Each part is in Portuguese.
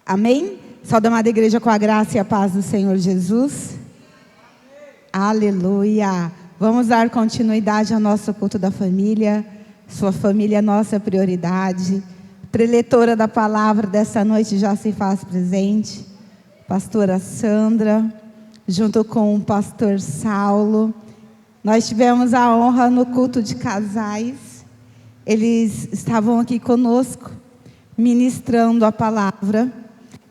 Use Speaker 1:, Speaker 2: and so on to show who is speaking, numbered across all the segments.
Speaker 1: Amém? Saúde, amada igreja, com a graça e a paz do Senhor Jesus. Aleluia. Vamos dar continuidade ao nosso culto da família. Sua família é nossa prioridade. Preletora da palavra dessa noite já se faz presente. Pastora Sandra, junto com o pastor Saulo. Nós tivemos a honra no culto de casais. Eles estavam aqui conosco, ministrando a palavra.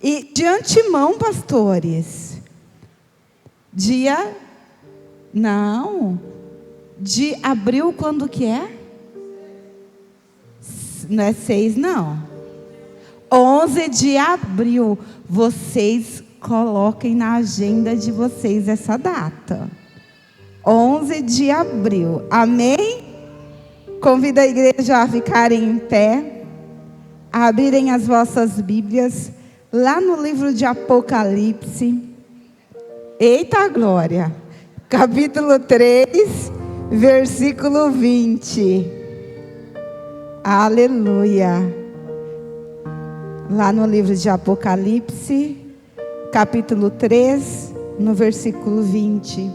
Speaker 1: E de antemão, pastores, de abril, quando que é? Não é 6, não. 11 de abril, vocês coloquem na agenda de vocês essa data. 11 de abril, amém? Convido a igreja a ficarem em pé, a abrirem as vossas Bíblias, lá no livro de Apocalipse. Eita glória! Capítulo 3, versículo 20. Aleluia! Lá no livro de Apocalipse, capítulo 3, no versículo 20.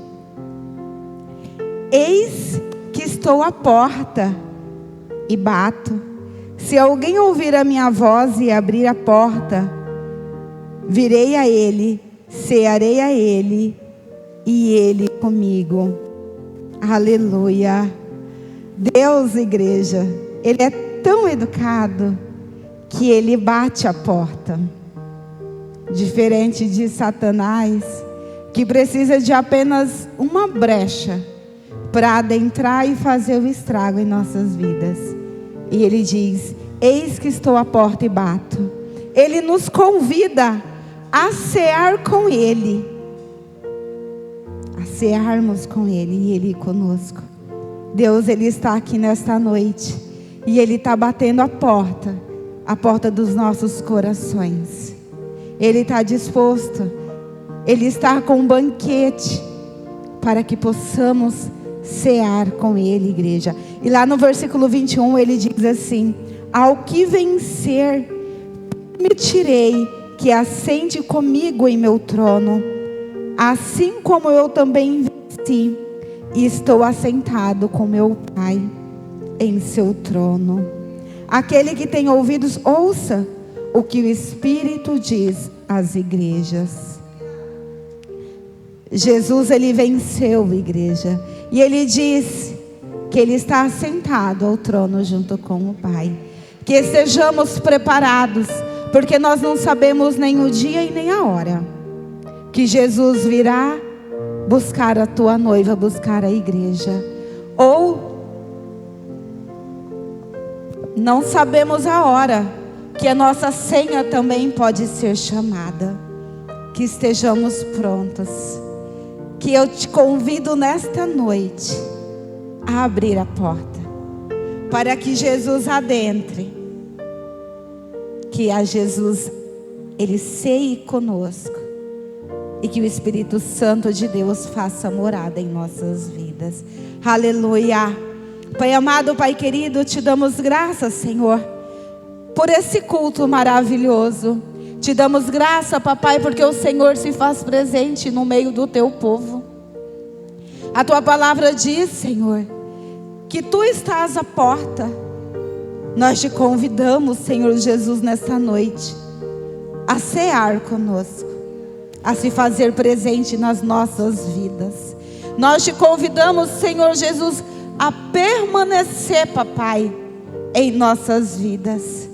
Speaker 1: Eis que estou à porta e bato. Se alguém ouvir a minha voz e abrir a porta, virei a ele, cearei a ele e ele comigo. Aleluia. Deus, igreja, Ele é tão educado que Ele bate a porta. Diferente de Satanás, que precisa de apenas uma brecha para adentrar e fazer o estrago em nossas vidas. E Ele diz: eis que estou à porta e bato. Ele nos convida a cear com Ele, a cearmos com Ele e Ele conosco. Deus, Ele está aqui nesta noite e Ele está batendo a porta dos nossos corações. Ele está disposto, Ele está com um banquete para que possamos cear com Ele, igreja. E lá no versículo 21 Ele diz assim: ao que vencer, permitirei que assente comigo em meu trono, assim como eu também venci e estou assentado com meu Pai em seu trono. Aquele que tem ouvidos, ouça o que o Espírito diz às igrejas. Jesus, Ele venceu, igreja, e Ele diz que Ele está assentado ao trono junto com o Pai. Que estejamos preparados, porque nós não sabemos nem o dia e nem a hora que Jesus virá buscar a tua noiva, buscar a igreja. Ou não sabemos a hora que a nossa senha também pode ser chamada. Que estejamos prontos. Que eu te convido nesta noite a abrir a porta, para que Jesus adentre. Que a Jesus, Ele ceie conosco. E que o Espírito Santo de Deus faça morada em nossas vidas. Aleluia. Pai amado, Pai querido, te damos graças, Senhor, por esse culto maravilhoso. Te damos graça, papai, porque o Senhor se faz presente no meio do teu povo. A tua palavra diz, Senhor, que tu estás à porta. Nós te convidamos, Senhor Jesus, nesta noite, a cear conosco, a se fazer presente nas nossas vidas. Nós te convidamos, Senhor Jesus, a permanecer, papai, em nossas vidas.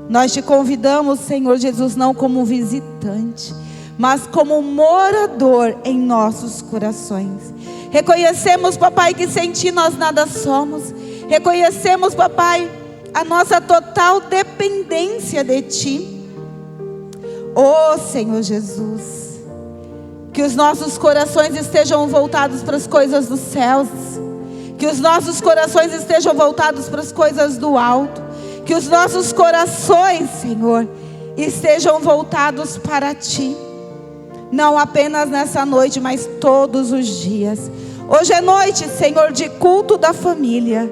Speaker 1: Nós te convidamos, Senhor Jesus, não como visitante, mas como morador em nossos corações. Reconhecemos, papai, que sem ti nós nada somos. Reconhecemos, papai, a nossa total dependência de ti. Oh Senhor Jesus, que os nossos corações estejam voltados para as coisas dos céus. Que os nossos corações estejam voltados para as coisas do alto. Que os nossos corações, Senhor, estejam voltados para ti. Não apenas nessa noite, mas todos os dias. Hoje é noite, Senhor, de culto da família.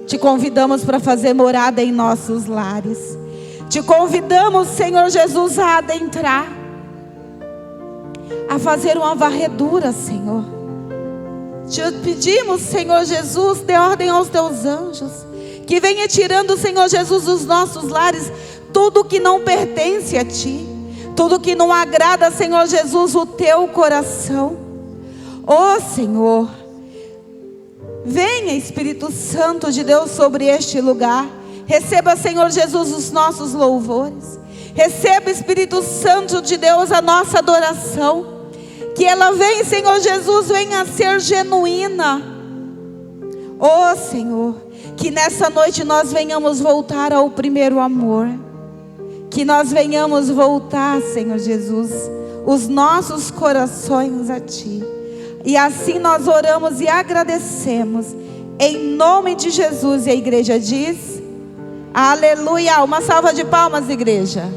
Speaker 1: Te convidamos para fazer morada em nossos lares. Te convidamos, Senhor Jesus, a adentrar, a fazer uma varredura, Senhor. Te pedimos, Senhor Jesus, dê ordem aos teus anjos, que venha tirando, Senhor Jesus, dos nossos lares tudo que não pertence a Ti, tudo que não agrada, Senhor Jesus, o Teu coração. Ó Senhor, venha, Espírito Santo de Deus, sobre este lugar. Receba, Senhor Jesus, os nossos louvores. Receba, Espírito Santo de Deus, a nossa adoração. Que ela venha, Senhor Jesus, venha a ser genuína. Ó Senhor, que nessa noite nós venhamos voltar ao primeiro amor. Que nós venhamos voltar, Senhor Jesus, os nossos corações a Ti. E assim nós oramos e agradecemos, em nome de Jesus. E a igreja diz: aleluia. Uma salva de palmas, igreja.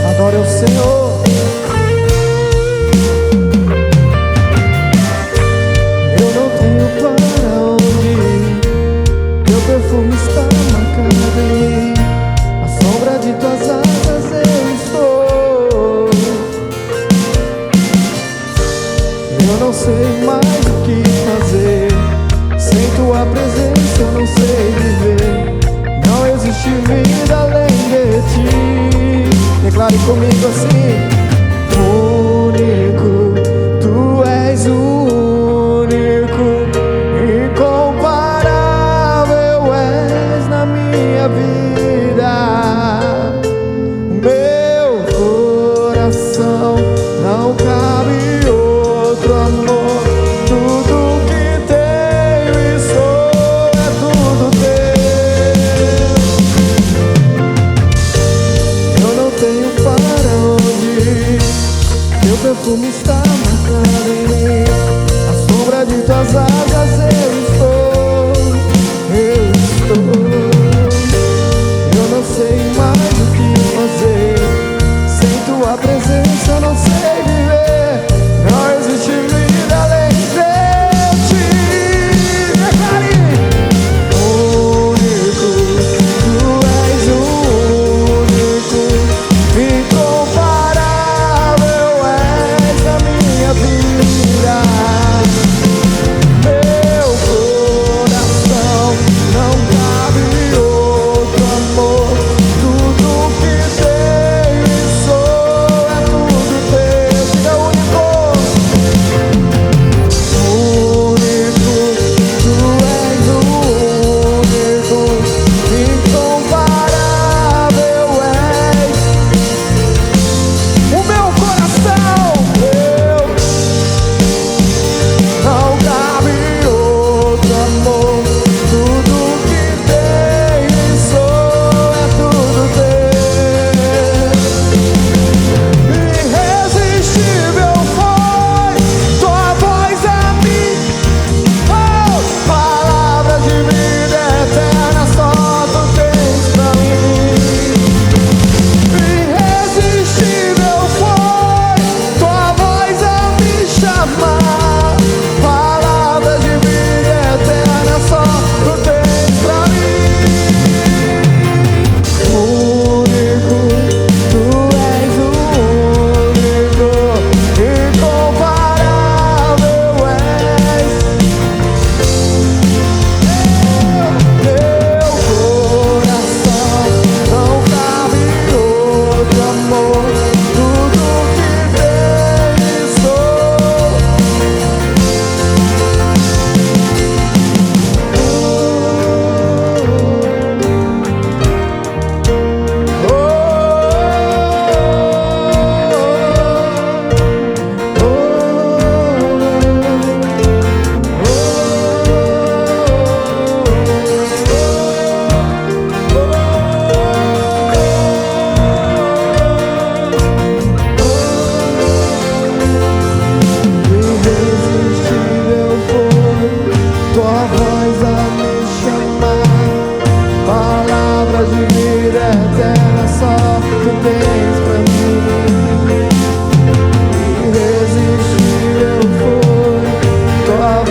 Speaker 2: Adore o Senhor. Eu não tenho para onde ir, teu perfume está marcado em mim. À sombra de tuas asas eu estou. Eu não sei mais o que fazer, sem tua presença eu não sei viver. Não existe vida além de Ti. Declare comigo assim: único, Tu és o único, incomparável és na minha vida. Meu coração não cabe outro amor. Tudo que tenho e sou é tudo teu. Eu não tenho para onde ir, teu perfume está marcado em mim. À sombra de tuas asas eu estou. Eu não sei mais o que fazer, sem tua presença eu não sei viver. Não existe vida além de Ti. Declare: único, Tu és o único, incomparável és na minha vida.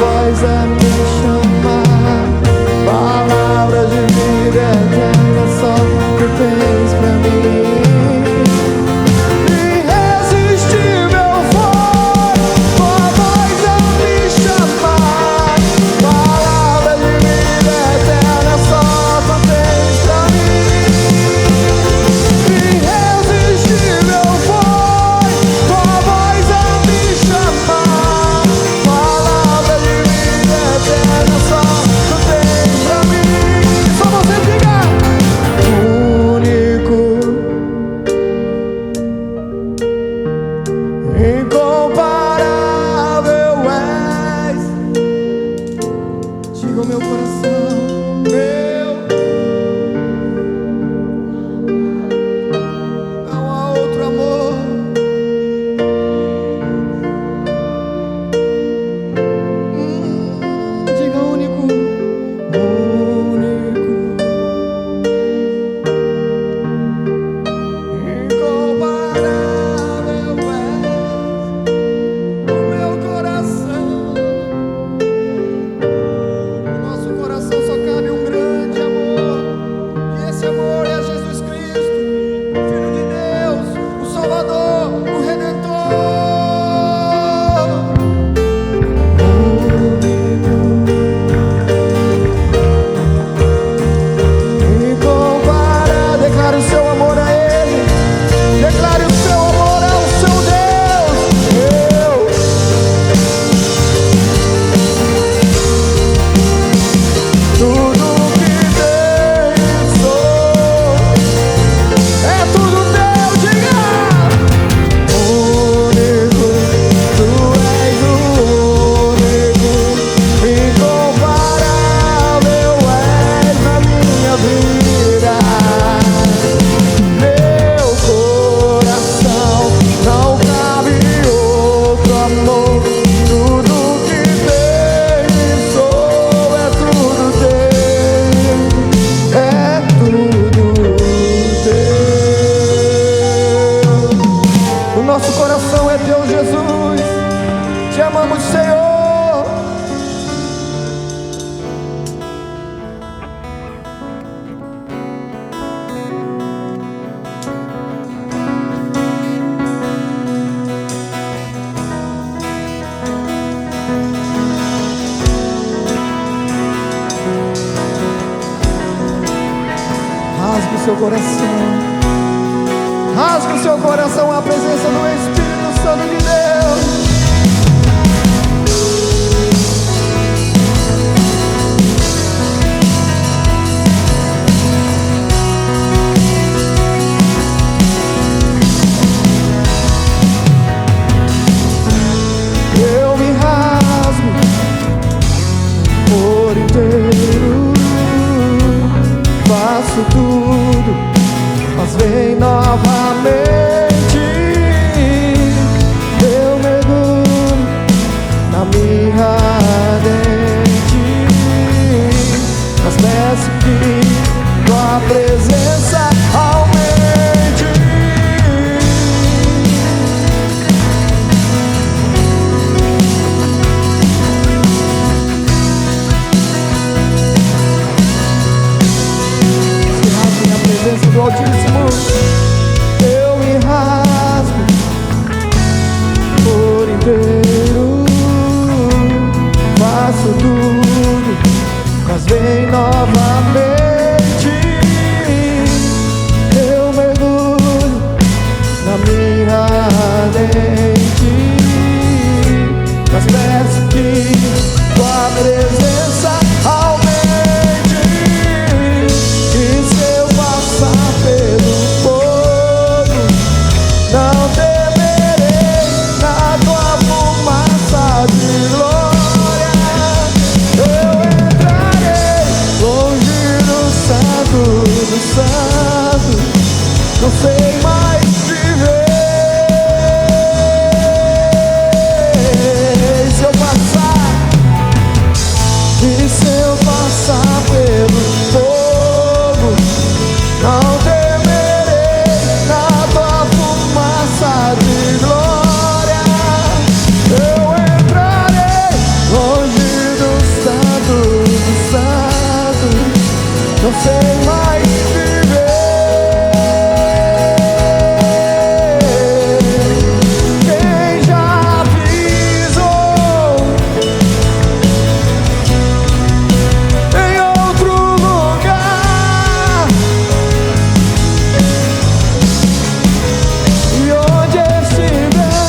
Speaker 2: voz a me chamar. Palavras de vida eterna só tu tens pra mim. Irresistível foi tua voz a me chamar. Palavras de vida eterna só tu tens pra mim. Irresistível foi tua voz a me chamar. Palavras de vida eterna só tu tens pra mim. Só você diga: único, incomparável és. Diga o meu coração, não há outro amor. Diga único, incomparável és o meu coração. No nosso coração só cabe um grande amor, e esse amor é Jesus Cristo, o Filho de Deus, o Salvador, o Redentor. Incomparável, declare o seu amor a Ele, declare o seu amor ao seu Deus. Tudo que tenho sou, é tudo teu. Diga: único, tu és o único, incomparável és na minha vida. Meu coração não cabe outro amor. Tudo que tenho sou, é tudo teu, é tudo teu. O nosso coração é teu, Jesus. Te amamos, Senhor. Rasgue o seu coração. Rasgue o seu coração à presença do Espírito Santo de Deus. Eu me rasgo por inteiro, faço tudo, mas vem novamente. Eu mergulho na minha ardente, mas peço que tua presença aumente. Se rasgue na presença do Altíssimo. sei mais viver. Quem já pisou em outro lugar, e onde estiver,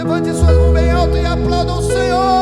Speaker 2: Levante suas mãos bem alto e aplauda o Senhor.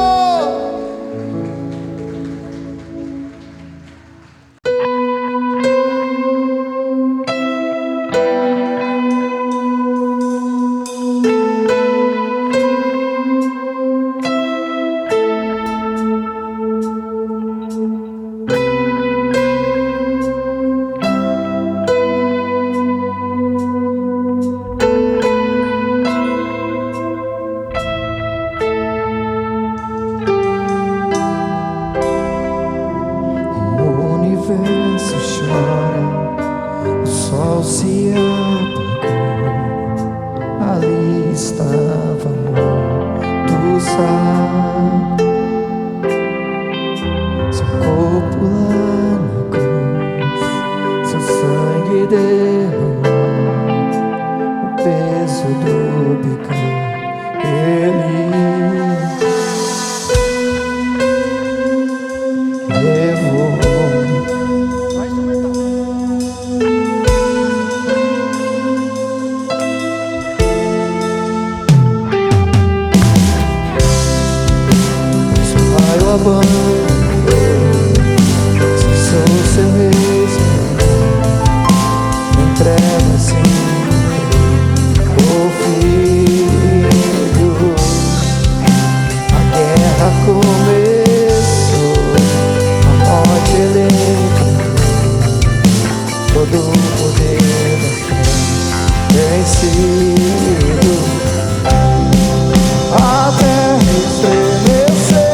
Speaker 2: A terra estremeceu,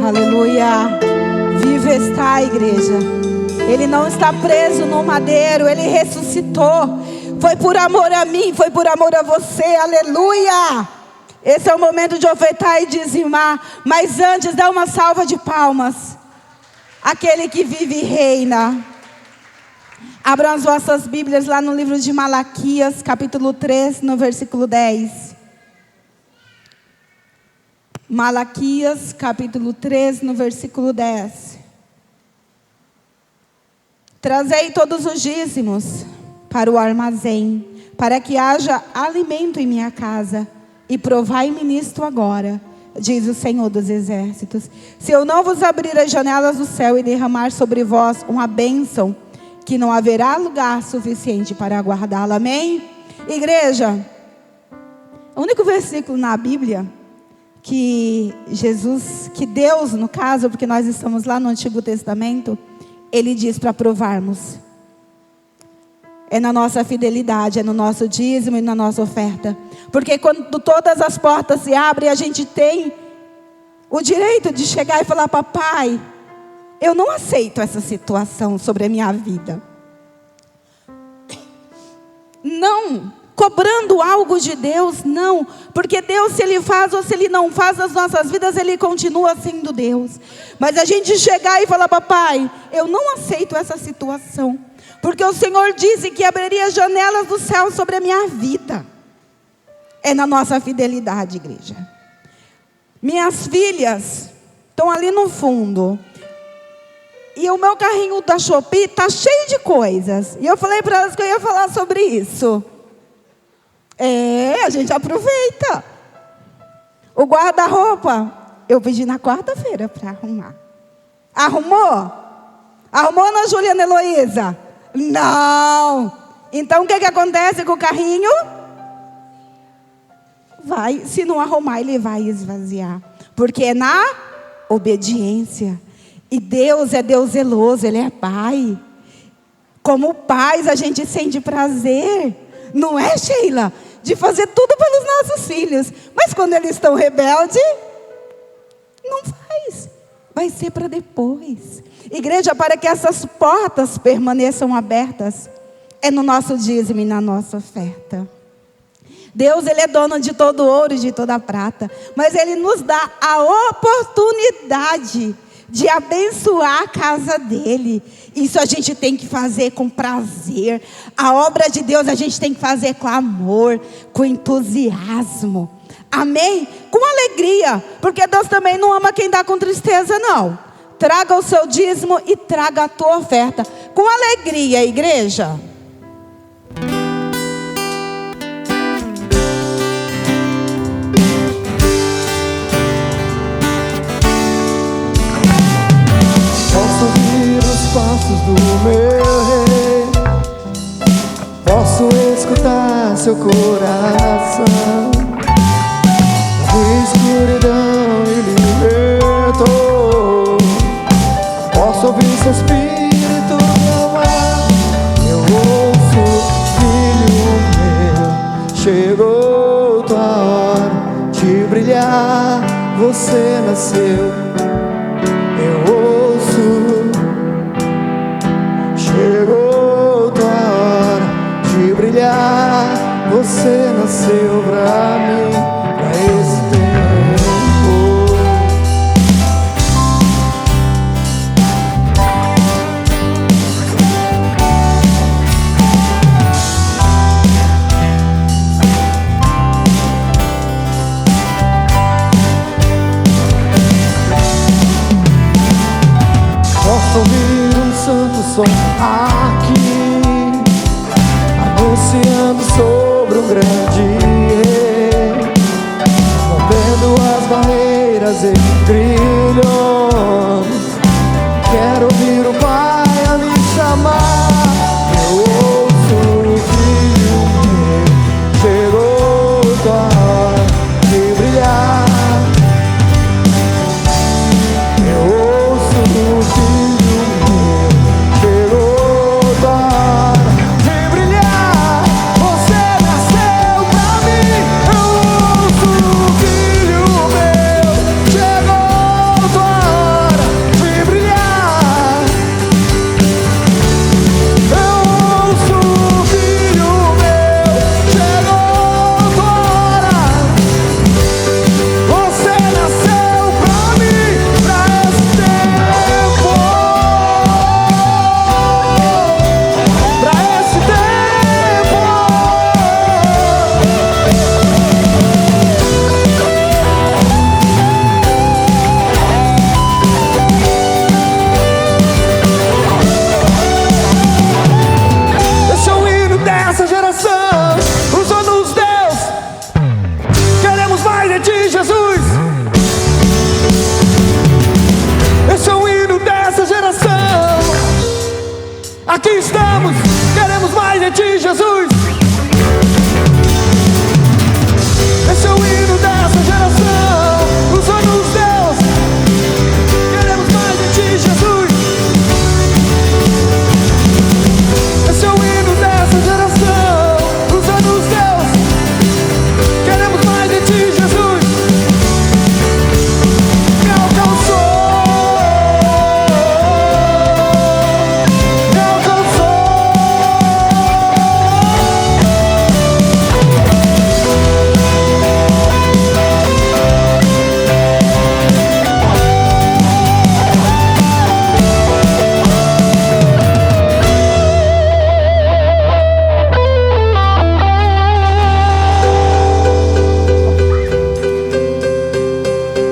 Speaker 1: Aleluia. Vivo está, igreja. Ele não está preso no madeiro, ele ressuscitou. Foi por amor a mim, foi por amor a você. Aleluia. Esse é o momento de ofertar e dizimar. Mas antes, dá uma salva de palmas. Aquele que vive e reina. Abram as vossas Bíblias lá no livro de Malaquias, capítulo 3, no versículo 10. Malaquias, capítulo 3, no versículo 10. Trazei todos os dízimos para o armazém, para que haja alimento em minha casa, e provai-me nisto agora, diz o Senhor dos Exércitos, se eu não vos abrir as janelas do céu e derramar sobre vós uma bênção, que não haverá lugar suficiente para guardá-la. Amém? Igreja, o único versículo na Bíblia que Jesus, que Deus, no caso, porque nós estamos lá no Antigo Testamento, Ele diz para provarmos. É na nossa fidelidade, é no nosso dízimo e na nossa oferta. Porque quando todas as portas se abrem, a gente tem o direito de chegar e falar: papai, eu não aceito essa situação sobre a minha vida. Não cobrando algo de Deus, não. Porque Deus, se Ele faz ou se Ele não faz nas nossas vidas, Ele continua sendo Deus. Mas a gente chegar e falar: papai, eu não aceito essa situação, porque o Senhor disse que abriria as janelas do céu sobre a minha vida. É na nossa fidelidade, igreja. Minhas filhas estão ali no fundo. E o meu carrinho da Shopee está cheio de coisas. E eu falei para elas que eu ia falar sobre isso. A gente aproveita. O guarda-roupa, eu pedi na quarta-feira para arrumar. Arrumou? Arrumou, Ana Juliana Heloísa? Não. Então o que acontece com o carrinho? Se não arrumar, ele vai esvaziar. Porque é na obediência. E Deus é Deus zeloso, Ele é Pai. Como pais, a gente sente prazer, não é, Sheila? De fazer tudo pelos nossos filhos. Mas quando eles estão rebeldes, não faz. Vai ser para depois. Igreja, para que essas portas permaneçam abertas, é no nosso dízimo e na nossa oferta. Deus, Ele é dono de todo ouro e de toda prata. Mas Ele nos dá a oportunidade de abençoar a casa dEle. Isso a gente tem que fazer com prazer. A obra de Deus a gente tem que fazer com amor, com entusiasmo. Amém? Com alegria. Porque Deus também não ama quem dá com tristeza, não. Traga o seu dízimo e traga a tua oferta com alegria, igreja.
Speaker 2: Posso ouvir os passos do meu rei, posso escutar seu coração. Da escuridão ele libertou. Posso ouvir seu espírito me amar. Eu ouço, filho meu, chegou tua hora de brilhar. Você nasceu. Eu ouço, chegou tua hora de brilhar. Você nasceu pra mim, pra esse tempo. Posso ouvir um santo som aqui, anunciando sobre um grande rei, rompendo as barreiras e grilhões. Quero ouvir o Pai a me chamar. Eu ouço, filho meu, chegou tua hora de brilhar. Eu ouço, filho meu, chegou tua hora de brilhar. Você nasceu pra mim. Eu ouço, filho meu, chegou tua queremos mais de Ti, Jesus. Esse é o hino dessa geração, usa-nos, Deus. Queremos mais de Ti, Jesus. Esse é o hino dessa geração, usa-nos, Deus. Queremos mais de Ti, Jesus. Me alcançou, me alcançou.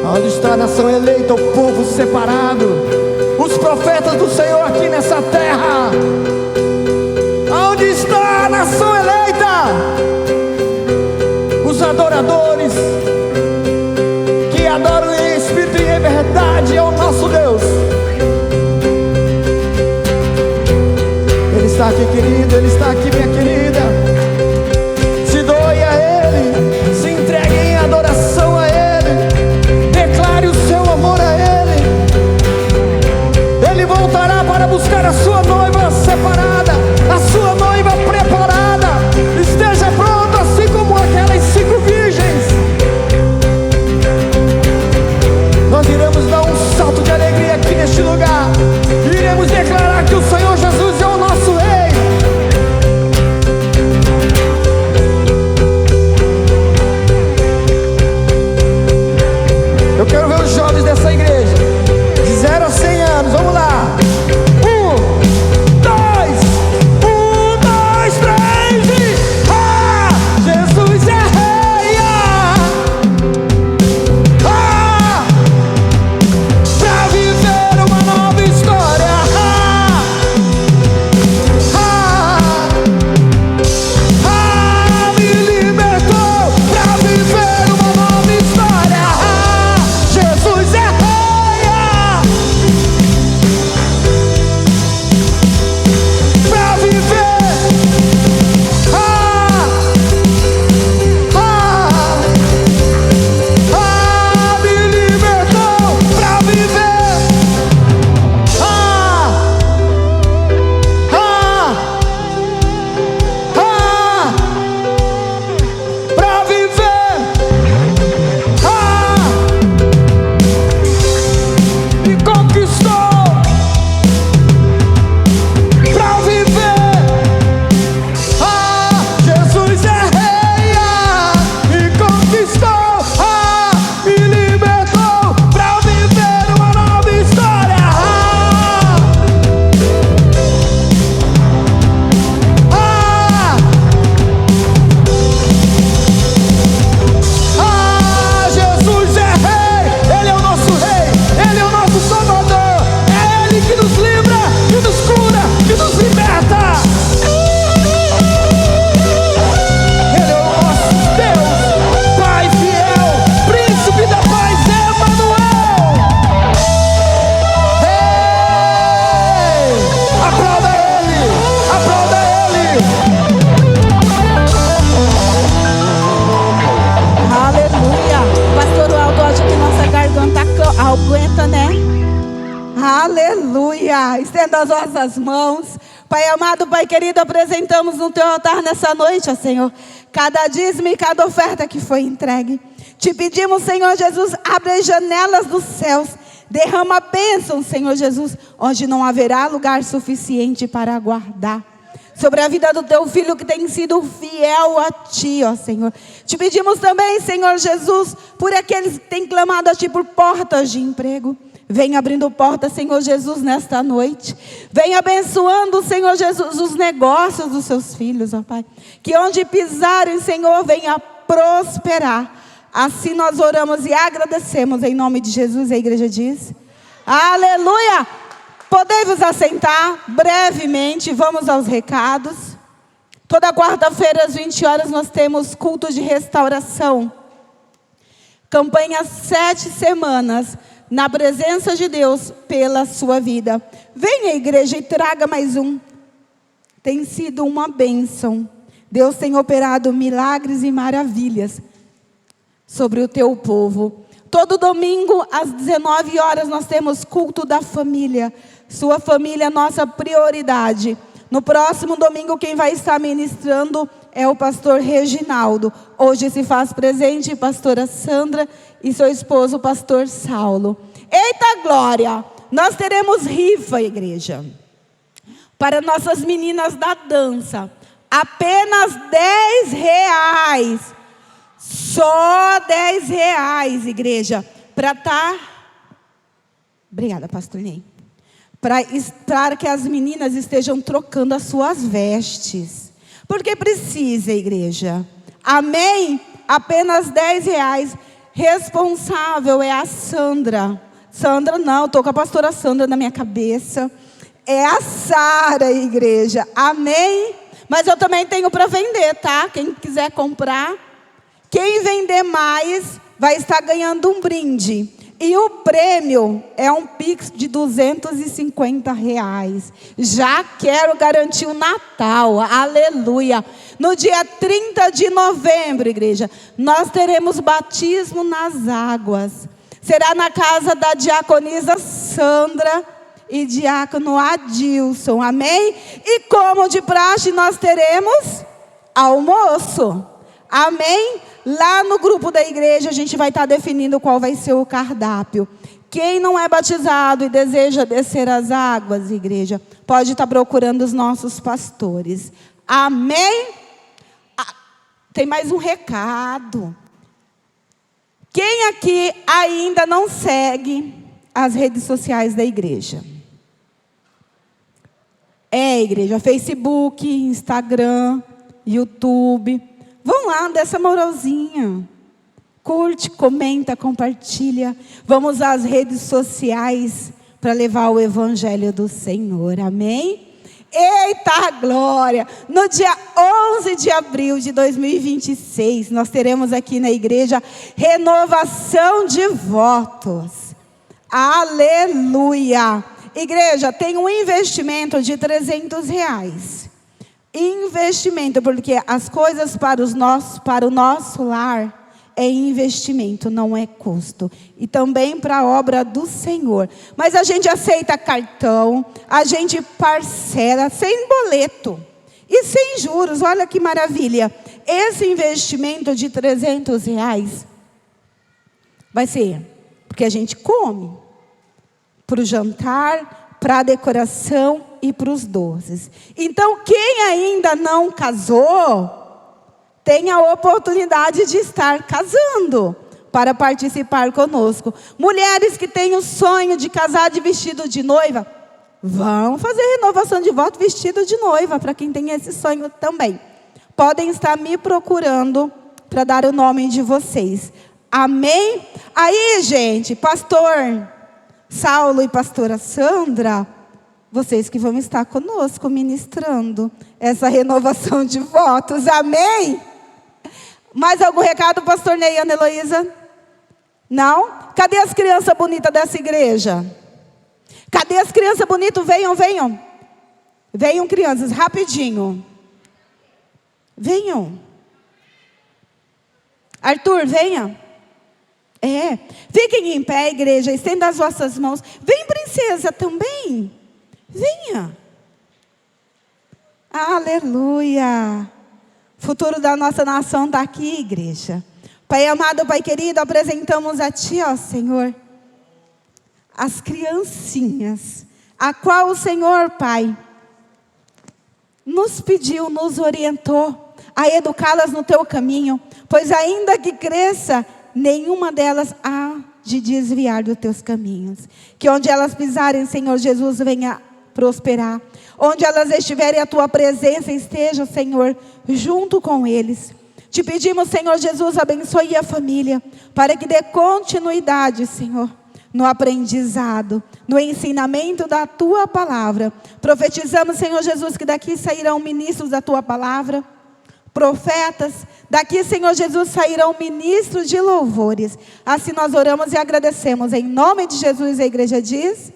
Speaker 2: Onde está a nação eleita, o povo separado, os profetas do Senhor aqui nessa terra? Onde está a nação eleita? Os adoradores que adoram em espírito e em verdade ao nosso Deus. Ele está aqui, querido, Ele está aqui, minha querida. Se doe a Ele, se entregue em adoração a Ele. Declare o seu amor a Ele. Ele voltará para buscar a sua noiva separada, a sua noiva preparada. Esteja pronto, assim como aquelas 5 virgens. Nós iremos dar um salto de alegria aqui neste lugar. Iremos declarar que o Senhor Jesus é o nosso Rei. Eu quero ver os jovens dessa igreja, de 0 a 100 anos, vamos lá. 1, 2, 3 e... Ah! Jesus é Rei! Ah! Pra viver uma nova história. Ah! Ah! Ah! Me libertou pra viver uma nova história. Ah! Jesus é Rei! Pra viver. Ah! Ah! Ah! Me libertou pra viver. Ah! Ah! Ah! Pra viver. Ah! Me conquistou pra viver. Ah, Jesus é Rei. Ah, me conquistou. Ah, me libertou pra viver uma nova história. Ah, ah, ah, Jesus é Rei. Ele é o nosso Rei. Ele é o nosso Salvador. É Ele que nos livra, que nos cura, que nos liberta. Ele é o nosso Deus, Pai fiel, Príncipe da paz, Emanuel. Ei! Aplauda Ele, aplauda Ele.
Speaker 1: Aleluia. Pastor Aldo, acho que nossa garganta aguenta, né? Aleluia. Estenda as nossas mãos. Pai amado, Pai querido, apresentamos no Teu altar nessa noite, ó Senhor, cada dízimo e cada oferta que foi entregue. Te pedimos, Senhor Jesus, abre as janelas dos céus. Derrama a bênção, Senhor Jesus, onde não haverá lugar suficiente para guardar. Sobre a vida do Teu filho que tem sido fiel a Ti, ó Senhor. Te pedimos também, Senhor Jesus, por aqueles que têm clamado a Ti por portas de emprego. Vem abrindo portas, Senhor Jesus, nesta noite. Vem abençoando, Senhor Jesus, os negócios dos Seus filhos, ó Pai. Que onde pisarem, Senhor, venha prosperar. Assim nós oramos e agradecemos em nome de Jesus. A igreja diz: aleluia! Podem vos assentar brevemente, vamos aos recados. Toda quarta-feira às 20 horas nós temos culto de restauração. Campanha 7 semanas, na presença de Deus pela sua vida. Venha à igreja e traga mais um. tem sido uma bênção. Deus tem operado milagres e maravilhas sobre o teu povo. Todo domingo, às 19 horas, nós temos culto da família. Sua família é nossa prioridade. No próximo domingo, quem vai estar ministrando é o pastor Reginaldo. Hoje se faz presente a pastora Sandra e seu esposo, o pastor Saulo. Eita glória! Nós teremos rifa, igreja, para nossas meninas da dança. Apenas R$10. Só R$10, igreja. Obrigada, pastor Ney. Para que as meninas estejam trocando as suas vestes. Porque precisa, igreja. Amém? Apenas R$10. Responsável é a Sandra. Sandra não, estou com a pastora Sandra na minha cabeça. É a Sara, igreja. Amém? Mas eu também tenho para vender, tá? Quem quiser comprar. Quem vender mais vai estar ganhando um brinde. E o prêmio é um Pix de R$250. Já quero garantir o Natal. Aleluia. No dia 30 de novembro, igreja, nós teremos batismo nas águas. Será na casa da diaconisa Sandra e diácono Adilson. Amém? E como de praxe, nós teremos almoço. Amém? Lá no grupo da igreja a gente vai estar definindo qual vai ser o cardápio. Quem não é batizado e deseja descer as águas, igreja, pode estar procurando os nossos pastores. Amém? Tem mais um recado. Quem aqui ainda não segue as redes sociais da igreja? Igreja, Facebook, Instagram, YouTube. Vão lá, dê essa moralzinha. Curte, comenta, compartilha. Vamos às redes sociais para levar o evangelho do Senhor. Amém? Eita glória! No dia 11 de abril de 2026, nós teremos aqui na igreja renovação de votos. Aleluia! Igreja, tem um investimento de R$300. Investimento, porque as coisas para o nosso lar é investimento, não é custo. E também para a obra do Senhor. Mas a gente aceita cartão, a gente parcela sem boleto e sem juros. Olha que maravilha. Esse investimento de R$300 vai ser porque a gente come para o jantar, para a decoração e para os doces. Então, quem ainda não casou, tem a oportunidade de estar casando para participar conosco. Mulheres que têm o sonho de casar de vestido de noiva, vão fazer renovação de voto vestido de noiva, para quem tem esse sonho também. Podem estar me procurando para dar o nome de vocês. Amém? Aí, gente, pastor Saulo e pastora Sandra, vocês que vão estar conosco ministrando essa renovação de votos. Amém? Mais algum recado, pastor Ney e Ana Heloísa? Não? Cadê as crianças bonitas dessa igreja? Cadê as crianças bonitas? Venham, venham. Venham, crianças, rapidinho. Venham. Arthur, venha. Fiquem em pé, igreja, estenda as vossas mãos. Vem, princesa, também. Venha. Aleluia. O futuro da nossa nação está aqui, igreja. Pai amado, Pai querido, apresentamos a Ti, ó Senhor, as criancinhas, a qual o Senhor, Pai, nos pediu, nos orientou a educá-las no Teu caminho, pois ainda que cresça, nenhuma delas há de desviar dos Teus caminhos. Que onde elas pisarem, Senhor Jesus, venha prosperar. Onde elas estiverem, a Tua presença esteja, Senhor, junto com eles. Te pedimos, Senhor Jesus, abençoe a família, para que dê continuidade, Senhor, no aprendizado, no ensinamento da Tua palavra. Profetizamos, Senhor Jesus, que daqui sairão ministros da Tua palavra, profetas. Daqui, Senhor Jesus, sairão ministros de louvores. Assim nós oramos e agradecemos. Em nome de Jesus, a igreja diz...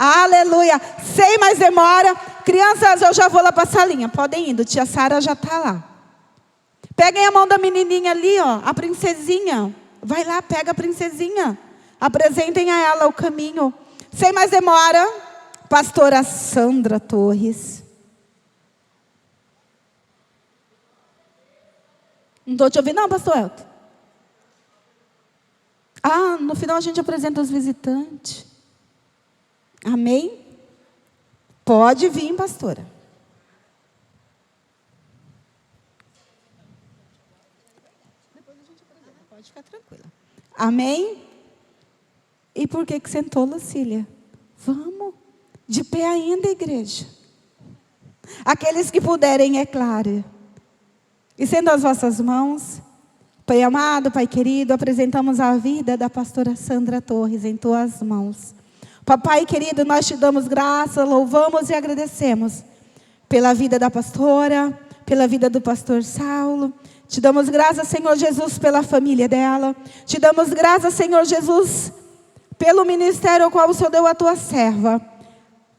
Speaker 1: Aleluia. Sem mais demora, Crianças, eu já vou lá para a salinha. Podem ir, tia Sara já está lá. Peguem a mão da menininha ali, ó, a princesinha. Vai lá, pega a princesinha. Apresentem a ela o caminho. Sem mais demora, pastora Sandra Torres. Não estou te ouvindo não, pastor Elton. No final a gente apresenta os visitantes. Amém? Pode vir, pastora. Depois a gente apresenta, pode ficar tranquila. Amém? E por que sentou, Lucília? Vamos. De pé ainda, igreja. Aqueles que puderem, é claro. Estendo as vossas mãos. Pai amado, Pai querido, apresentamos a vida da pastora Sandra Torres em tuas mãos. Papai querido, nós te damos graça, louvamos e agradecemos pela vida da pastora, pela vida do pastor Saulo. Te damos graças, Senhor Jesus, pela família dela. Te damos graças, Senhor Jesus, pelo ministério ao qual o Senhor deu a tua serva.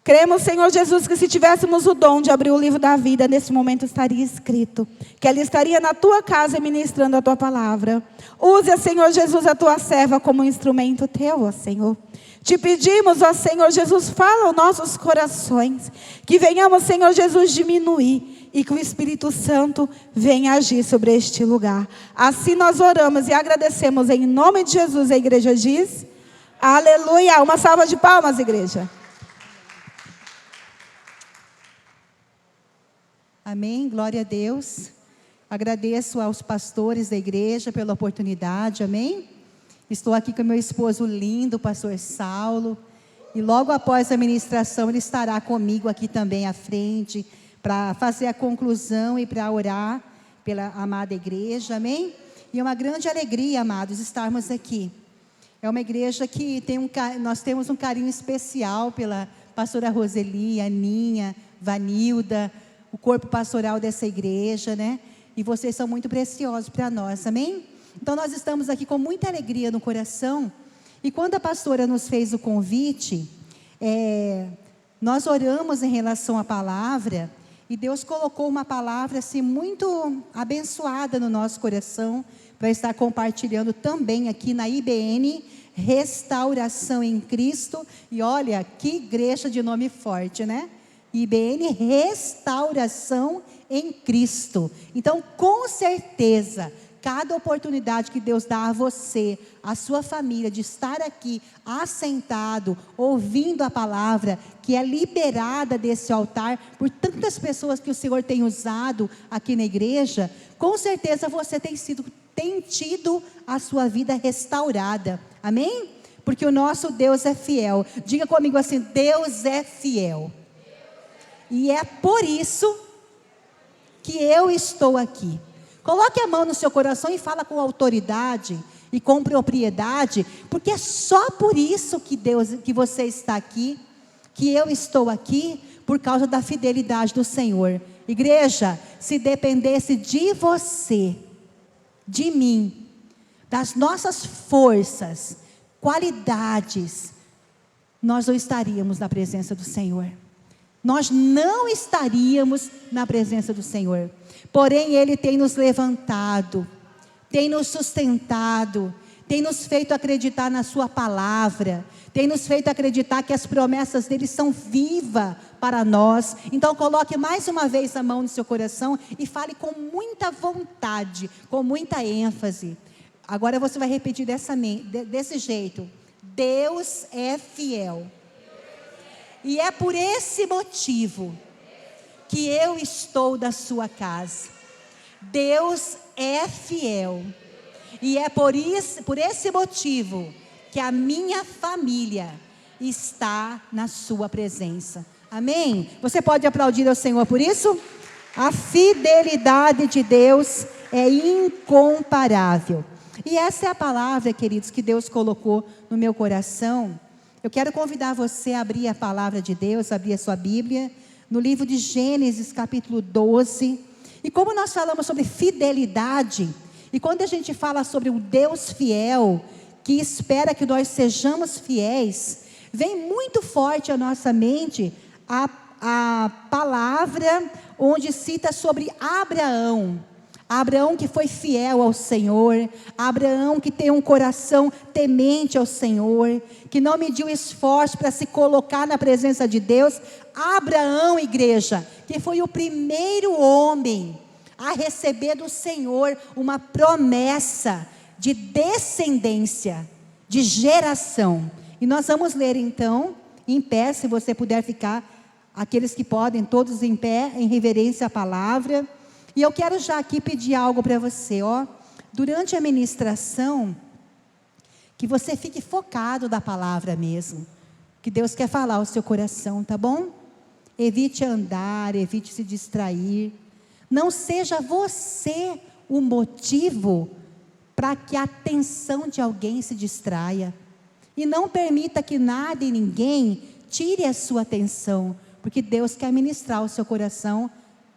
Speaker 1: Cremos, Senhor Jesus, que se tivéssemos o dom de abrir o livro da vida, nesse momento estaria escrito que ela estaria na tua casa ministrando a tua palavra. Use, Senhor Jesus, a tua serva como instrumento teu, ó Senhor. Te pedimos, ó Senhor Jesus, fala aos nossos corações, que venhamos, Senhor Jesus, diminuir e que o Espírito Santo venha agir sobre este lugar. Assim nós oramos e agradecemos em nome de Jesus. A igreja diz, aleluia. Uma salva de palmas, igreja.
Speaker 3: Amém, glória a Deus. Agradeço aos pastores da igreja pela oportunidade, amém? Estou aqui com meu esposo lindo, o pastor Saulo. E logo após a ministração, ele estará comigo aqui também à frente, para fazer a conclusão e para orar pela amada igreja, amém? E é uma grande alegria, amados, estarmos aqui. É uma igreja que nós temos um carinho especial pela pastora Roseli, Aninha, Vanilda, o corpo pastoral dessa igreja, né? E vocês são muito preciosos para nós, amém? Então nós estamos aqui com muita alegria no coração. E quando a pastora nos fez o convite, nós oramos em relação à palavra, e Deus colocou uma palavra assim muito abençoada no nosso coração, para estar compartilhando também aqui na IBN, Restauração em Cristo. E olha, que igreja de nome forte, né? IBN, Restauração em Cristo. Então, com certeza, cada oportunidade que Deus dá a você, a sua família, de estar aqui, assentado, ouvindo a palavra, que é liberada desse altar, por tantas pessoas que o Senhor tem usado aqui na igreja, com certeza você tem tido a sua vida restaurada. Amém? Porque o nosso Deus é fiel. Diga comigo assim, Deus é fiel. E é por isso que eu estou aqui. Coloque a mão no seu coração e fala com autoridade e com propriedade, porque é só por isso que você está aqui, que eu estou aqui, por causa da fidelidade do Senhor. Igreja, se dependesse de você, de mim, das nossas forças, qualidades, nós não estaríamos na presença do Senhor. Nós não estaríamos na presença do Senhor. Porém, Ele tem nos levantado, tem nos sustentado, tem nos feito acreditar na Sua palavra, tem nos feito acreditar que as promessas dEle são vivas para nós. Então, coloque mais uma vez a mão no seu coração e fale com muita vontade, com muita ênfase. Agora você vai repetir desse jeito: Deus é fiel. E é por esse motivo que eu estou da sua casa. Deus é fiel. E é por esse motivo que a minha família está na sua presença. Amém? Você pode aplaudir ao Senhor por isso? A fidelidade de Deus é incomparável. E essa é a palavra, queridos, que Deus colocou no meu coração. Eu quero convidar você a abrir a palavra de Deus, abrir a sua Bíblia, no livro de Gênesis, capítulo 12. E como nós falamos sobre fidelidade, e quando a gente fala sobre o Deus fiel, que espera que nós sejamos fiéis, vem muito forte à nossa mente a palavra onde cita sobre Abraão. Abraão que foi fiel ao Senhor, Abraão que tem um coração temente ao Senhor, que não mediu esforço para se colocar na presença de Deus. Abraão, igreja, que foi o primeiro homem a receber do Senhor uma promessa de descendência, de geração. E nós vamos ler então, em pé, se você puder ficar, aqueles que podem, todos em pé, em reverência à palavra. E eu quero já aqui pedir algo para você, ó. Durante a ministração, que você fique focado na palavra mesmo, que Deus quer falar ao seu coração, tá bom? Evite andar, evite se distrair. Não seja você o motivo para que a atenção de alguém se distraia. E não permita que nada e ninguém tire a sua atenção, porque Deus quer ministrar ao seu coração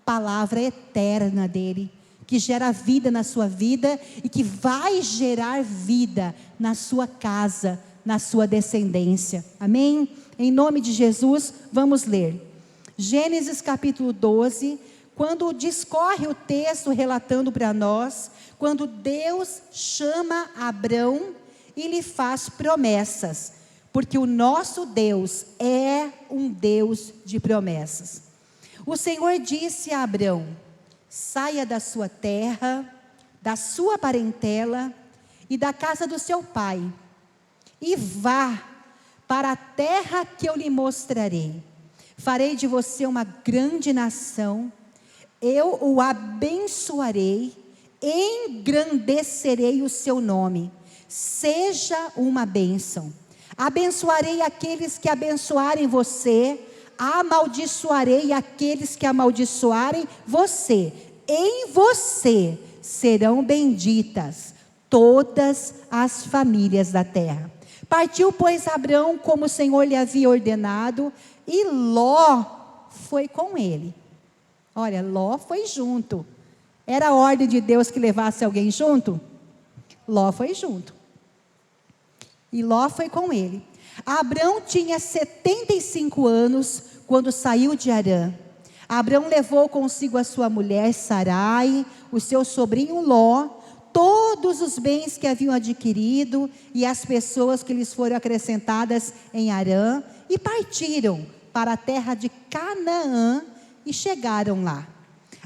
Speaker 3: palavra eterna dele, que gera vida na sua vida e que vai gerar vida na sua casa, na sua descendência. Amém? Em nome de Jesus, vamos ler. Gênesis capítulo 12, quando discorre o texto relatando para nós, quando Deus chama Abrão e lhe faz promessas, porque o nosso Deus é um Deus de promessas. O Senhor disse a Abrão: saia da sua terra, da sua parentela e da casa do seu pai, e vá para a terra que eu lhe mostrarei. Farei de você uma grande nação, eu o abençoarei, engrandecerei o seu nome, seja uma bênção. Abençoarei aqueles que abençoarem você, amaldiçoarei aqueles que amaldiçoarem você. Em você serão benditas todas as famílias da terra. Partiu, pois, Abrão como o Senhor lhe havia ordenado, e Ló foi com ele. Olha, Ló foi junto. Era a ordem de Deus que levasse alguém junto? Ló foi junto. E Ló foi com ele. Abrão tinha 75 anos quando saiu de Harã. Abrão levou consigo a sua mulher Sarai, o seu sobrinho Ló, todos os bens que haviam adquirido e as pessoas que lhes foram acrescentadas em Harã, e partiram para a terra de Canaã e chegaram lá.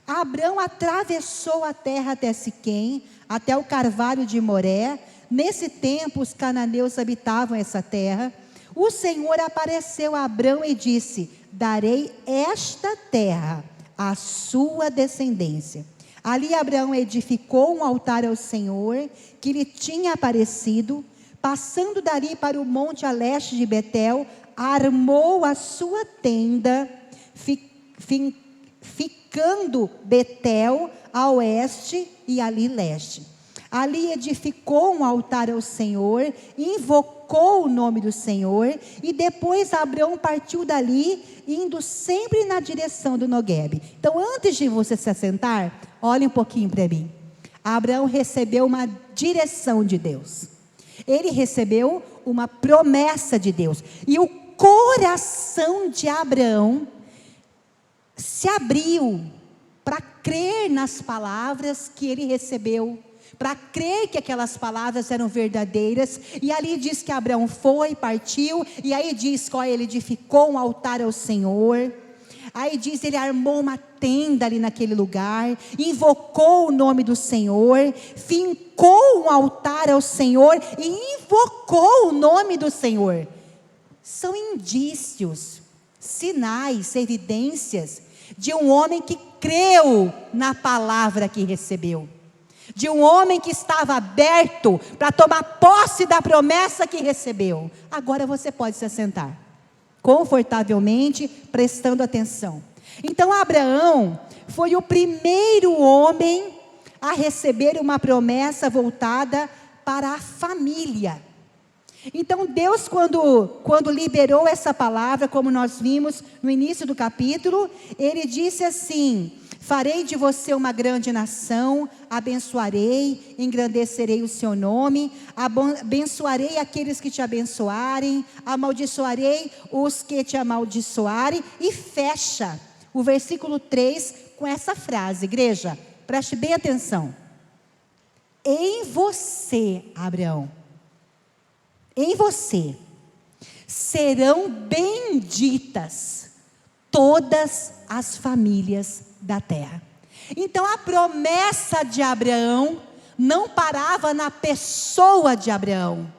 Speaker 3: Abrão atravessou a terra até Siquém, até o carvalho de Moré. Nesse tempo os cananeus habitavam essa terra. O Senhor apareceu a Abrão e disse: darei esta terra à sua descendência. Ali Abraão edificou um altar ao Senhor, que lhe tinha aparecido. Passando dali para o monte a leste de Betel, armou a sua tenda, ficando Betel a oeste e ali leste. Ali edificou um altar ao Senhor, invocou o nome do Senhor, e depois Abrão partiu dali, indo sempre na direção do Noguebe. Então, antes de você se assentar, olhe um pouquinho para mim. Abrão recebeu uma direção de Deus. Ele recebeu uma promessa de Deus. E o coração de Abrão se abriu para crer nas palavras que ele recebeu, para crer que aquelas palavras eram verdadeiras. E ali diz que Abraão foi, partiu, e aí diz que ele edificou um altar ao Senhor. Aí diz, ele armou uma tenda ali naquele lugar, invocou o nome do Senhor, fincou um altar ao Senhor e invocou o nome do Senhor. São indícios, sinais, evidências de um homem que creu na palavra que recebeu, de um homem que estava aberto para tomar posse da promessa que recebeu. Agora você pode se assentar confortavelmente, prestando atenção. Então Abraão foi o primeiro homem a receber uma promessa voltada para a família. Então Deus, quando liberou essa palavra, como nós vimos no início do capítulo, ele disse assim: Farei de você uma grande nação, abençoarei, engrandecerei o seu nome, abençoarei aqueles que te abençoarem, amaldiçoarei os que te amaldiçoarem. E fecha o versículo 3 com essa frase, igreja, preste bem atenção. Em você, Abraão, em você serão benditas todas as famílias da terra. Então a promessa de Abraão não parava na pessoa de Abraão.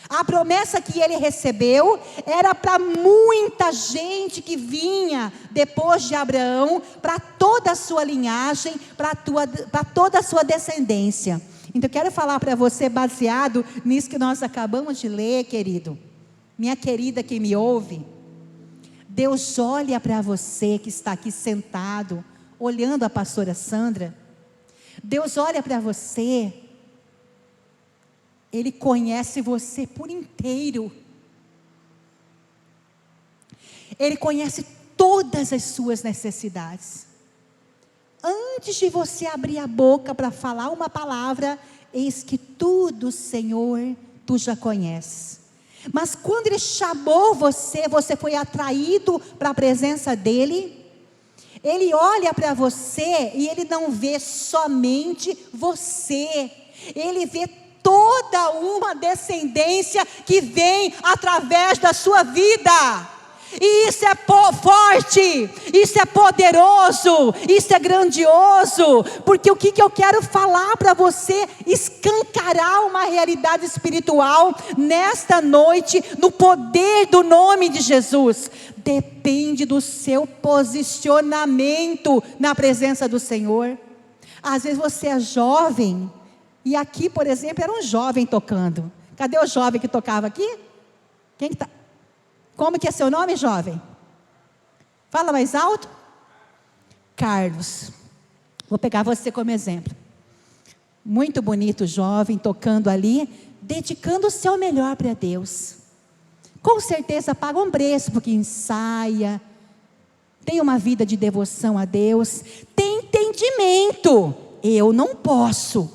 Speaker 3: A promessa que ele recebeu era para muita gente que vinha depois de Abraão, para toda a sua linhagem, para toda a sua descendência. Então eu quero falar para você, baseado nisso que nós acabamos de ler, querido, minha querida que me ouve, Deus olha para você que está aqui sentado, olhando a pastora Sandra. Deus olha para você, Ele conhece você por inteiro. Ele conhece todas as suas necessidades. Antes de você abrir a boca para falar uma palavra, eis que tudo, Senhor, Tu já conheces. Mas quando Ele chamou você, você foi atraído para a presença dEle. Ele olha para você e Ele não vê somente você, Ele vê toda uma descendência que vem através da sua vida. E isso é forte, isso é poderoso, isso é grandioso, porque o que eu quero falar para você, escancarar uma realidade espiritual nesta noite, no poder do nome de Jesus, depende do seu posicionamento na presença do Senhor. Às vezes você é jovem, e aqui, por exemplo, era um jovem tocando. Cadê o jovem que tocava aqui? Quem que está? Como que é seu nome, jovem? Fala mais alto. Carlos. Vou pegar você como exemplo. Muito bonito, jovem, tocando ali, dedicando o seu melhor para Deus. Com certeza paga um preço, porque ensaia, tem uma vida de devoção a Deus, tem entendimento. Eu não posso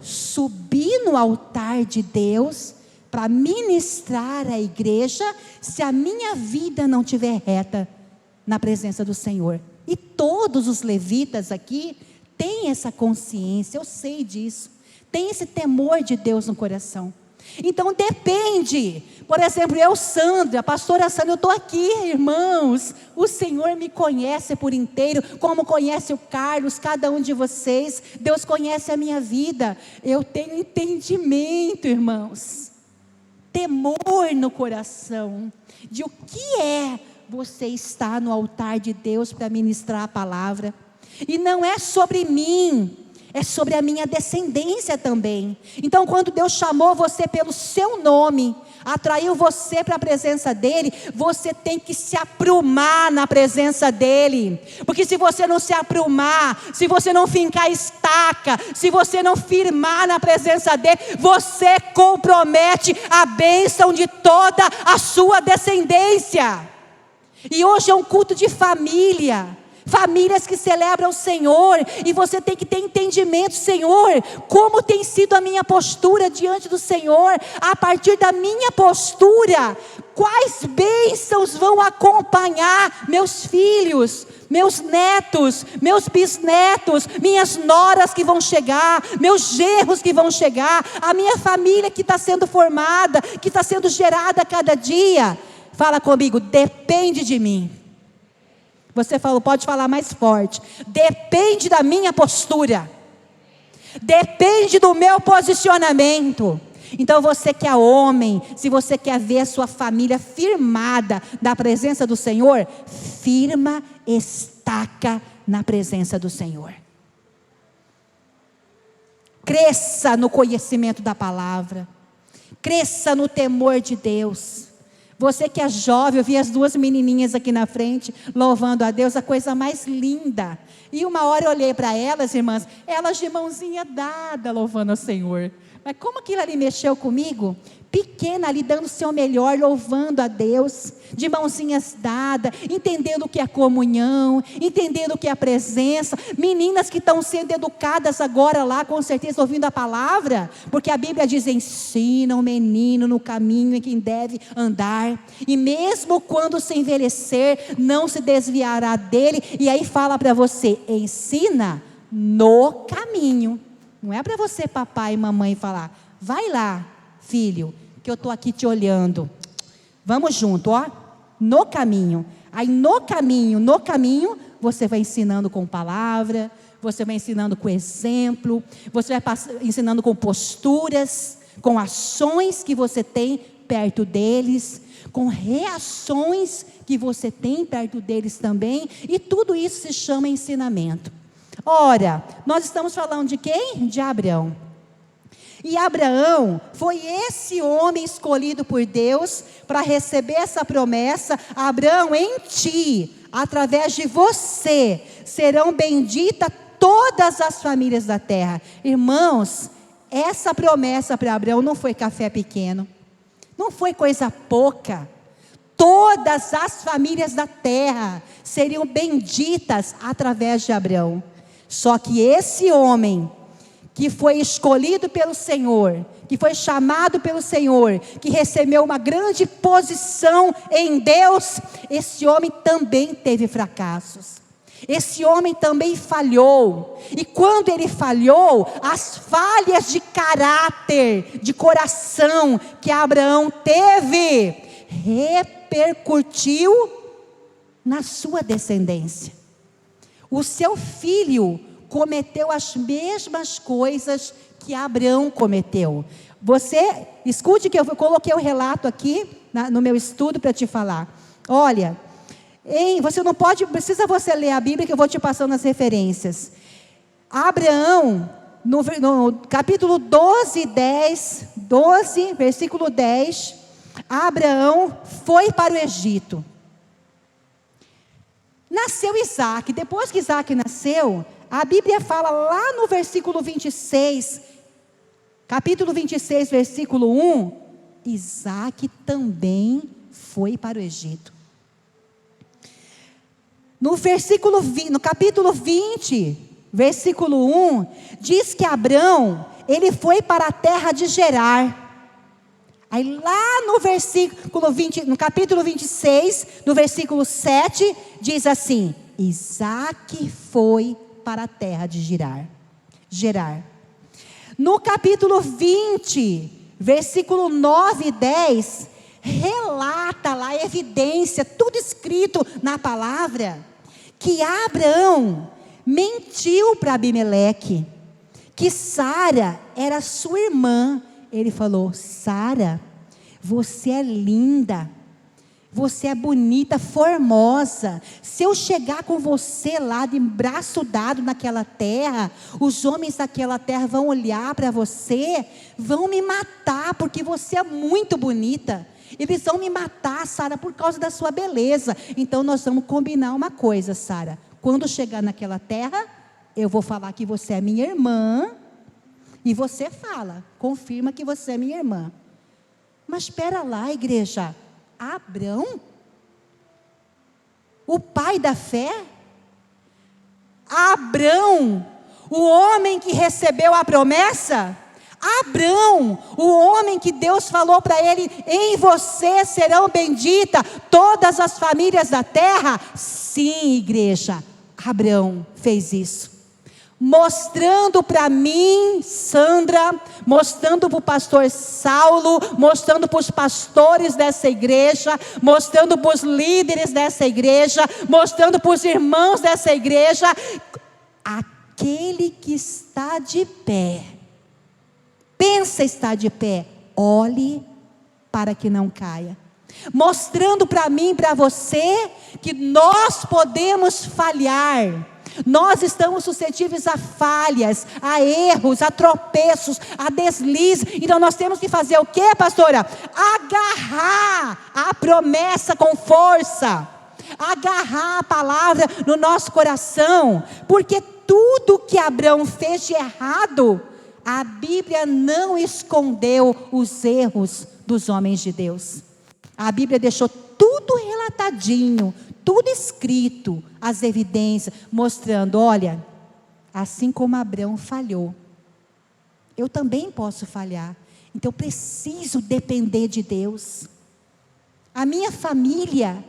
Speaker 3: subir no altar de Deus para ministrar a igreja, se a minha vida não estiver reta na presença do Senhor. E todos os levitas aqui têm essa consciência, eu sei disso, tem esse temor de Deus no coração. Então depende, por exemplo, eu, Sandra, a pastora Sandra, eu estou aqui, irmãos, o Senhor me conhece por inteiro, como conhece o Carlos, cada um de vocês, Deus conhece a minha vida, eu tenho entendimento, irmãos, temor no coração, de o que é você estar no altar de Deus para ministrar a palavra, e não é sobre mim, é sobre a minha descendência também. Então quando Deus chamou você pelo seu nome, atraiu você para a presença dEle, você tem que se aprumar na presença dEle, porque se você não se aprumar, se você não fincar estaca, se você não firmar na presença dEle, você compromete a bênção de toda a sua descendência. E hoje é um culto de família, famílias que celebram o Senhor, e você tem que ter entendimento, Senhor, como tem sido a minha postura diante do Senhor, a partir da minha postura, quais bênçãos vão acompanhar meus filhos, meus netos, meus bisnetos, minhas noras que vão chegar, meus genros que vão chegar, a minha família que está sendo formada, que está sendo gerada a cada dia. Fala comigo, depende de mim. Você falou, pode falar mais forte. Depende da minha postura. Depende do meu posicionamento. Então você que é homem, se você quer ver a sua família firmada na presença do Senhor, firma estaca na presença do Senhor. Cresça no conhecimento da palavra. Cresça no temor de Deus. Você que é jovem, eu vi as duas menininhas aqui na frente, louvando a Deus, a coisa mais linda. E uma hora eu olhei para elas, irmãs, elas de mãozinha dada, louvando ao Senhor. Mas como aquilo ali mexeu comigo? pequena ali, dando o seu melhor, louvando a Deus, de mãozinhas dadas, entendendo o que é comunhão, entendendo o que é a presença. Meninas que estão sendo educadas agora lá, com certeza ouvindo a palavra, porque a Bíblia diz: ensina o menino no caminho em que deve andar, e mesmo quando se envelhecer, não se desviará dele. E aí fala para você: ensina no caminho. Não é para você, papai e mamãe, falar: vai lá, filho, que eu estou aqui te olhando. Vamos junto, ó. No caminho. Aí no caminho, você vai ensinando com palavra, você vai ensinando com exemplo, você vai ensinando com posturas, com ações que você tem perto deles, com reações que você tem perto deles também, e tudo isso se chama ensinamento. Ora, nós estamos falando de quem? De Abraão. E Abraão foi esse homem escolhido por Deus para receber essa promessa: Abraão, em ti, através de você, serão benditas todas as famílias da terra. Irmãos, essa promessa para Abraão não foi café pequeno, não foi coisa pouca. Todas as famílias da terra seriam benditas através de Abraão. Só que esse homem, que foi escolhido pelo Senhor, que foi chamado pelo Senhor, que recebeu uma grande posição em Deus, esse homem também teve fracassos. Esse homem também falhou. E quando ele falhou, as falhas de caráter, de coração que Abraão teve, repercutiu na sua descendência. O seu filho cometeu as mesmas coisas que Abraão cometeu. Você, escute que eu coloquei o relato aqui no meu estudo para te falar. Olha, você não precisa você ler a Bíblia que eu vou te passando as referências. Abraão, no capítulo 12, versículo 10, Abraão foi para o Egito. Nasceu Isaac. Depois que Isaac nasceu, a Bíblia fala lá no versículo 26, capítulo 26, versículo 1, Isaac também foi para o Egito. No capítulo 20, versículo 1, diz que Abrão, ele foi para a terra de Gerar. Aí lá no versículo 20, no capítulo 26, no versículo 7, diz assim: Isaac foi para a terra de Gerar. No capítulo 20, versículo 9 e 10, relata lá, evidência, tudo escrito na palavra, que Abraão mentiu para Abimeleque, que Sara era sua irmã. Ele falou: Sara, você é linda, você é bonita, formosa. Se eu chegar com você lá de braço dado naquela terra, os homens daquela terra vão olhar para você, vão me matar, porque você é muito bonita. Eles vão me matar, Sara, por causa da sua beleza. Então nós vamos combinar uma coisa, Sara. Quando chegar naquela terra, eu vou falar que você é minha irmã, e você confirma que você é minha irmã. Mas espera lá, igreja, Abrão, o pai da fé, Abrão, o homem que recebeu a promessa, Abrão, o homem que Deus falou para ele: em você serão benditas todas as famílias da terra. Sim, igreja, Abrão fez isso. Mostrando para mim, Sandra, mostrando para o pastor Saulo, mostrando para os pastores dessa igreja, mostrando para os líderes dessa igreja, mostrando para os irmãos dessa igreja, aquele que está de pé, pensa estar de pé, olhe para que não caia. Mostrando para mim e para você que nós podemos falhar. Nós estamos suscetíveis a falhas, a erros, a tropeços, a deslizes. Então nós temos que fazer o quê, pastora? Agarrar a promessa com força, agarrar a palavra no nosso coração, porque tudo que Abraão fez de errado, a Bíblia não escondeu os erros dos homens de Deus. A Bíblia deixou tudo relatadinho, tudo escrito, as evidências, mostrando, olha, assim como Abraão falhou, eu também posso falhar. Então eu preciso depender de Deus. A minha família,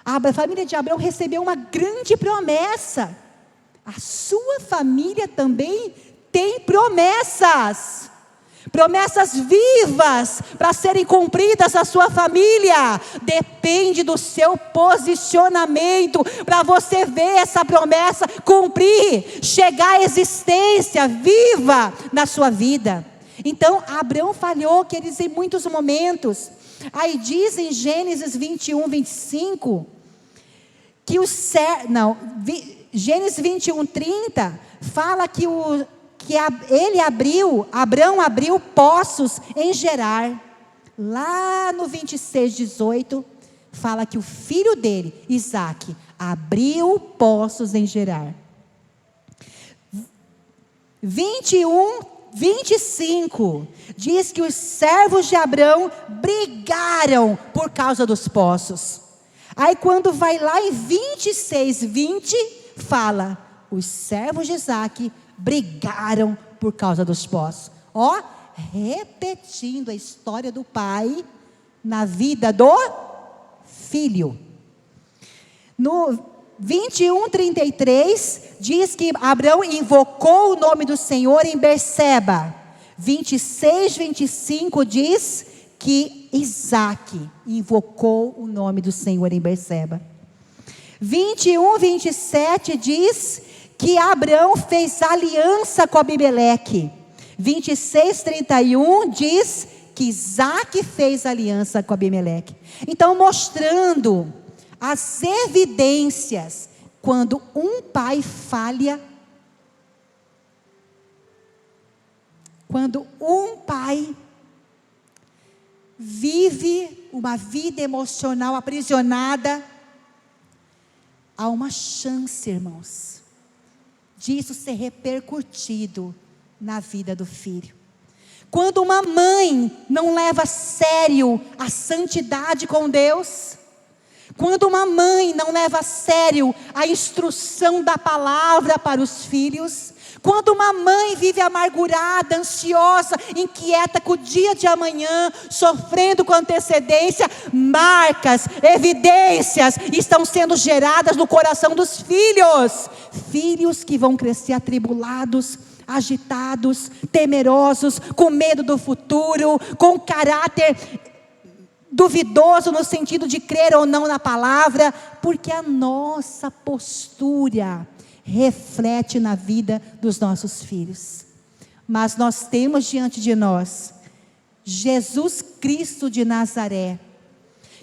Speaker 3: a família de Abraão recebeu uma grande promessa. A sua família também tem promessas. Promessas vivas para serem cumpridas na sua família. Depende do seu posicionamento para você ver essa promessa cumprir, chegar à existência viva na sua vida. Então Abraão falhou, queridos, em muitos momentos. Aí diz em Gênesis 21, 25, que Gênesis 21, 30, fala que Abraão abriu poços em Gerar. Lá no 26, 18, fala que o filho dele, Isaque, abriu poços em Gerar. 21, 25, diz que os servos de Abraão brigaram por causa dos poços. Aí quando vai lá em 26, 20, fala, os servos de Isaque brigaram por causa dos poços. Ó, repetindo a história do pai na vida do filho. No 21, 33, diz que Abraão invocou o nome do Senhor em Berseba. 26, 25 diz que Isaque invocou o nome do Senhor em Berseba. 21, 27 diz que Abraão fez aliança com Abimeleque. 26, 31 diz que Isaque fez aliança com Abimeleque. Então, mostrando as evidências, quando um pai falha, quando um pai vive uma vida emocional aprisionada, há uma chance, irmãos, disso ser repercutido na vida do filho. Quando uma mãe não leva a sério a santidade com Deus, quando uma mãe não leva a sério a instrução da palavra para os filhos, quando uma mãe vive amargurada, ansiosa, inquieta com o dia de amanhã, sofrendo com antecedência, marcas, evidências estão sendo geradas no coração dos filhos. Filhos que vão crescer atribulados, agitados, temerosos, com medo do futuro, com caráter duvidoso no sentido de crer ou não na palavra, porque a nossa postura reflete na vida dos nossos filhos. Mas nós temos diante de nós Jesus Cristo de Nazaré,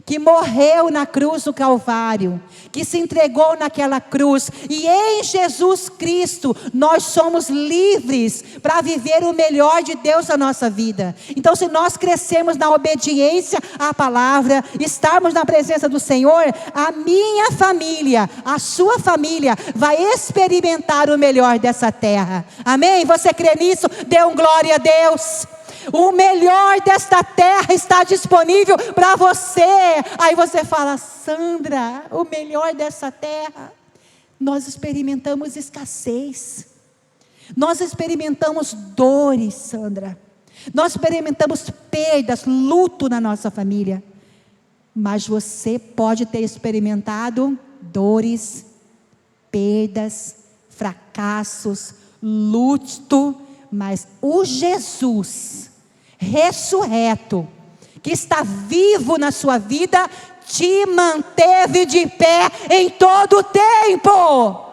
Speaker 3: que morreu na cruz do Calvário, que se entregou naquela cruz, e em Jesus Cristo nós somos livres para viver o melhor de Deus na nossa vida. Então, se nós crescermos na obediência à palavra, estarmos na presença do Senhor, a minha família, a sua família vai experimentar o melhor dessa terra. Amém? Você crê nisso? Dê um glória a Deus. O melhor desta terra está disponível para você. Aí você fala: Sandra, o melhor dessa terra. Nós experimentamos escassez, nós experimentamos dores, Sandra, nós experimentamos perdas, luto na nossa família. Mas você pode ter experimentado dores, perdas, fracassos, luto, mas o Jesus ressurreto, que está vivo na sua vida, te manteve de pé em todo o tempo,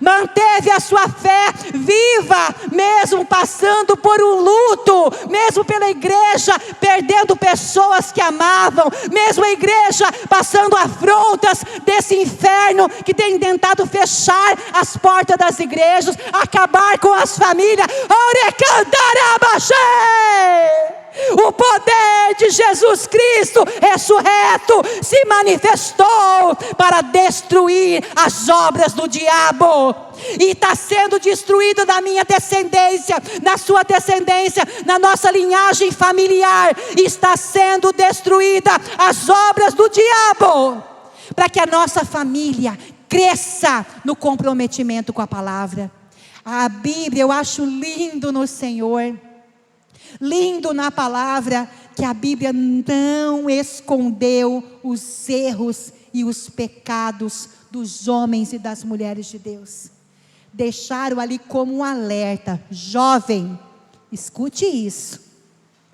Speaker 3: manteve a sua fé viva, mesmo passando por um luto, mesmo pela igreja perdendo pessoas que amavam, mesmo a igreja passando afrontas desse inferno que tem tentado fechar as portas das igrejas, acabar com as famílias. O poder de Jesus Cristo ressurreto se manifestou para destruir as obras do diabo. E está sendo destruído na minha descendência, na sua descendência, na nossa linhagem familiar. Está sendo destruída as obras do diabo, para que a nossa família cresça no comprometimento com a palavra. A Bíblia, eu acho lindo no Senhor, lindo na palavra, que a Bíblia não escondeu os erros e os pecados dos homens e das mulheres de Deus. Deixaram ali como um alerta: jovem, escute isso.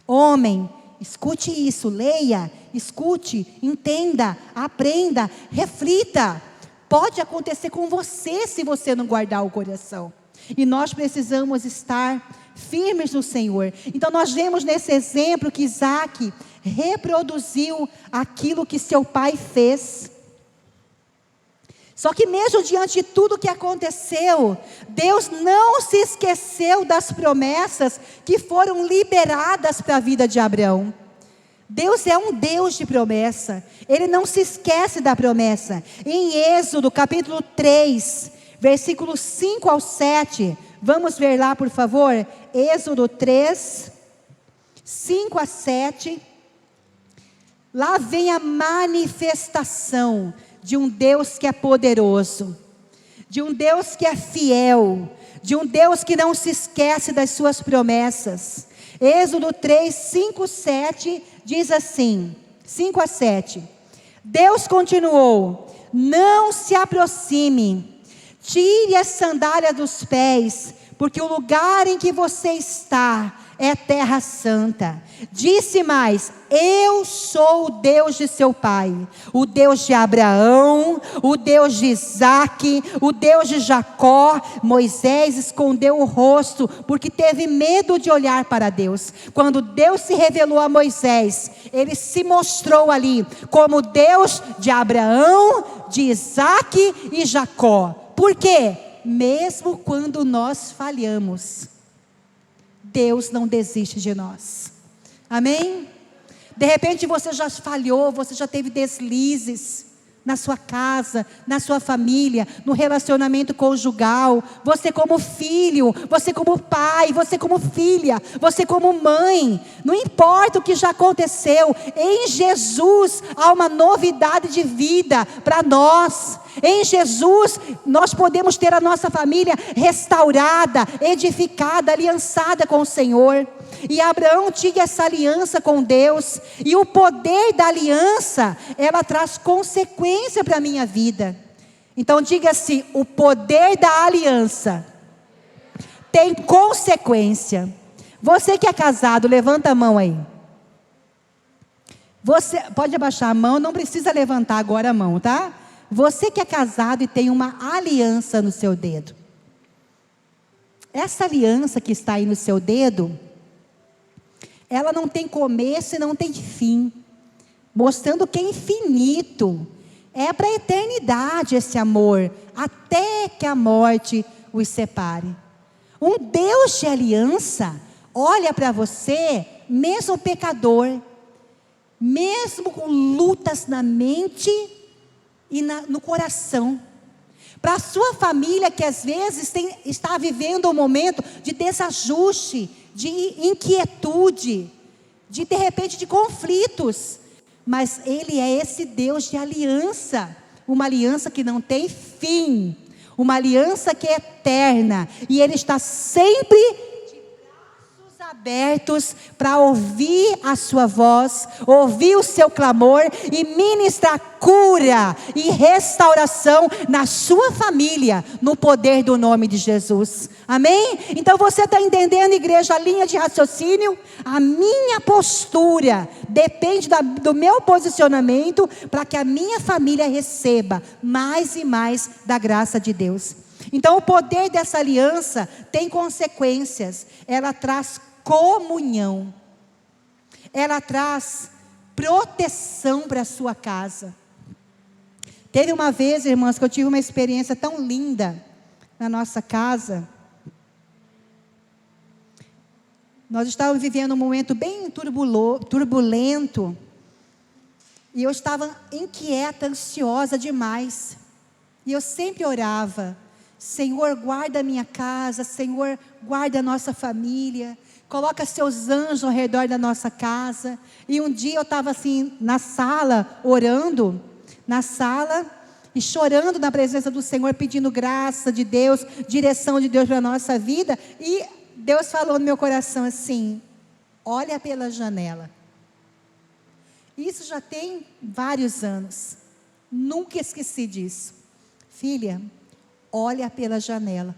Speaker 3: Homem, escute isso. Leia, escute, entenda, aprenda, reflita. Pode acontecer com você se você não guardar o coração. E nós precisamos estar firmes no Senhor. Então nós vemos nesse exemplo que Isaac reproduziu aquilo que seu pai fez. Só que mesmo diante de tudo que aconteceu, Deus não se esqueceu das promessas que foram liberadas para a vida de Abraão. Deus é um Deus de promessa. Ele não se esquece da promessa. Em Êxodo capítulo 3, versículos 5 ao 7, vamos ver lá, por favor. Êxodo 3, 5 a 7. Lá vem a manifestação de um Deus que é poderoso, de um Deus que é fiel, de um Deus que não se esquece das suas promessas. Êxodo 3, 5, 7 diz assim, 5 a 7. Deus continuou: não se aproxime, tire a sandália dos pés, porque o lugar em que você está é terra santa. Disse mais: eu sou o Deus de seu pai, o Deus de Abraão, o Deus de Isaque, o Deus de Jacó. Moisés escondeu o rosto, porque teve medo de olhar para Deus. Quando Deus se revelou a Moisés, ele se mostrou ali como Deus de Abraão, de Isaque e Jacó. Por quê? Mesmo quando nós falhamos, Deus não desiste de nós. Amém? De repente você já falhou, você já teve deslizes na sua casa, na sua família, no relacionamento conjugal. Você como filho, você como pai, você como filha, você como mãe. Não importa o que já aconteceu, em Jesus há uma novidade de vida para nós. Em Jesus nós podemos ter a nossa família restaurada, edificada, aliançada com o Senhor. E Abraão tinha essa aliança com Deus, e o poder da aliança, ela traz consequência para a minha vida. Então diga assim: o poder da aliança tem consequência. Você que é casado, levanta a mão aí. Você pode abaixar a mão, não precisa levantar agora a mão, tá? Você que é casado e tem uma aliança no seu dedo. Essa aliança que está aí no seu dedo, ela não tem começo e não tem fim, mostrando que é infinito, é para a eternidade esse amor, até que a morte os separe. Um Deus de aliança olha para você, mesmo pecador, mesmo com lutas na mente e no coração. Para a sua família que às vezes está vivendo um momento de desajuste, de inquietude, de repente de conflitos, mas Ele é esse Deus de aliança, uma aliança que não tem fim, uma aliança que é eterna, e Ele está sempre de braços abertos para ouvir a sua voz, ouvir o seu clamor e ministrar cura e restauração na sua família, no poder do nome de Jesus. Amém? Então você está entendendo, igreja, a linha de raciocínio? A minha postura depende do meu posicionamento para que a minha família receba mais e mais da graça de Deus. Então o poder dessa aliança tem consequências. Ela traz comunhão, ela traz proteção para a sua casa. Teve uma vez, irmãs, que eu tive uma experiência tão linda na nossa casa. Nós estávamos vivendo um momento bem turbulento. E eu estava inquieta, ansiosa demais. E eu sempre orava: Senhor, guarda a minha casa, Senhor, guarda a nossa família, coloca seus anjos ao redor da nossa casa. E um dia eu estava assim, na sala, orando, e chorando na presença do Senhor, pedindo graça de Deus, direção de Deus para a nossa vida. E Deus falou no meu coração assim: olha pela janela. Isso já tem vários anos, nunca esqueci disso. Filha, olha pela janela.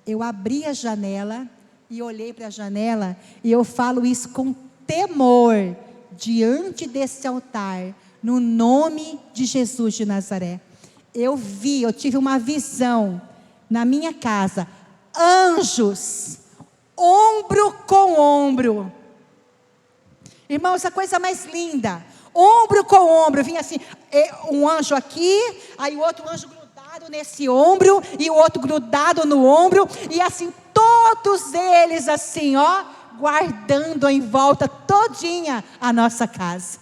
Speaker 3: Eu abri a janela e olhei para a janela, e eu falo isso com temor, diante desse altar, no nome de Jesus de Nazaré. Eu tive uma visão na minha casa, anjos, ombro com ombro. Irmãos, a coisa mais linda, ombro com ombro, vinha assim, um anjo aqui, aí o outro anjo grudado nesse ombro, e o outro grudado no ombro, e assim, todos eles assim, ó, guardando em volta todinha a nossa casa.